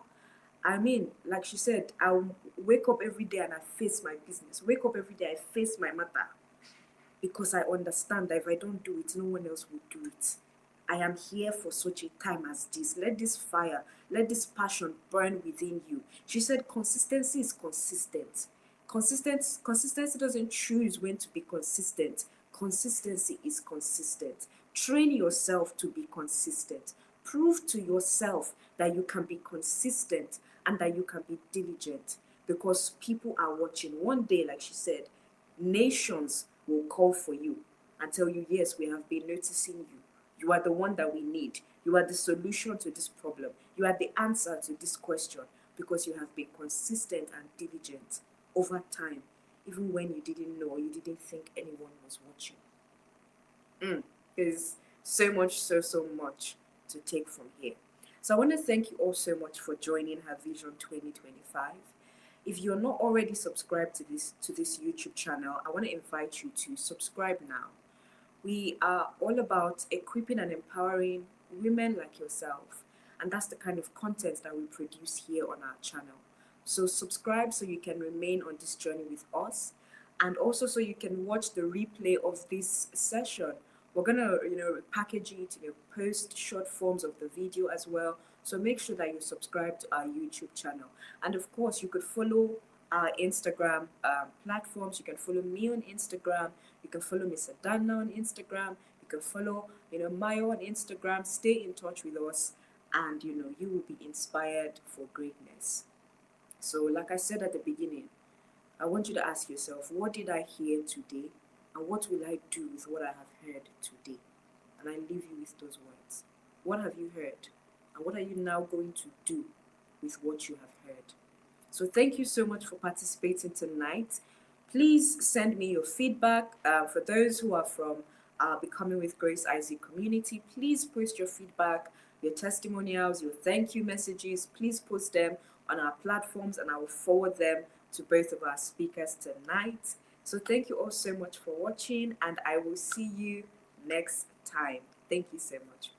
I mean, like she said, I wake up every day and I face my business. Wake up every day, I face my matter because I understand that if I don't do it, no one else will do it. I am here for such a time as this. Let this fire, let this passion burn within you. She said consistency is consistent. Consistency doesn't choose when to be consistent. Consistency is consistent. Train yourself to be consistent. Prove to yourself that you can be consistent and that you can be diligent because people are watching. One day, like she said, nations will call for you and tell you, yes, we have been noticing you. You are the one that we need. You are the solution to this problem. You are the answer to this question because you have been consistent and diligent over time, even when you didn't know or you didn't think anyone was watching. There's so much, so, so much to take from here. So I want to thank you all so much for joining HerVision 2025. If you're not already subscribed to this YouTube channel, I want to invite you to subscribe now. We are all about equipping and empowering women like yourself, and that's the kind of content that we produce here on our channel. So subscribe so you can remain on this journey with us, and also so you can watch the replay of this session. We're gonna, package it, post short forms of the video as well. So make sure that you subscribe to our YouTube channel, and of course, you could follow our Instagram platforms. You can follow me on Instagram. You can follow Miss Adanna on Instagram. You can follow, Mayo on Instagram. Stay in touch with us, and you will be inspired for greatness. So, like I said at the beginning, I want you to ask yourself, what did I hear today? And what will I do with what I have heard today? And I leave you with those words. What have you heard? And what are you now going to do with what you have heard? So thank you so much for participating tonight. Please send me your feedback. For those who are from Becoming with Grace Isaac community, please post your feedback, your testimonials, your thank you messages. Please post them on our platforms and I will forward them to both of our speakers tonight. So thank you all so much for watching and I will see you next time. Thank you so much.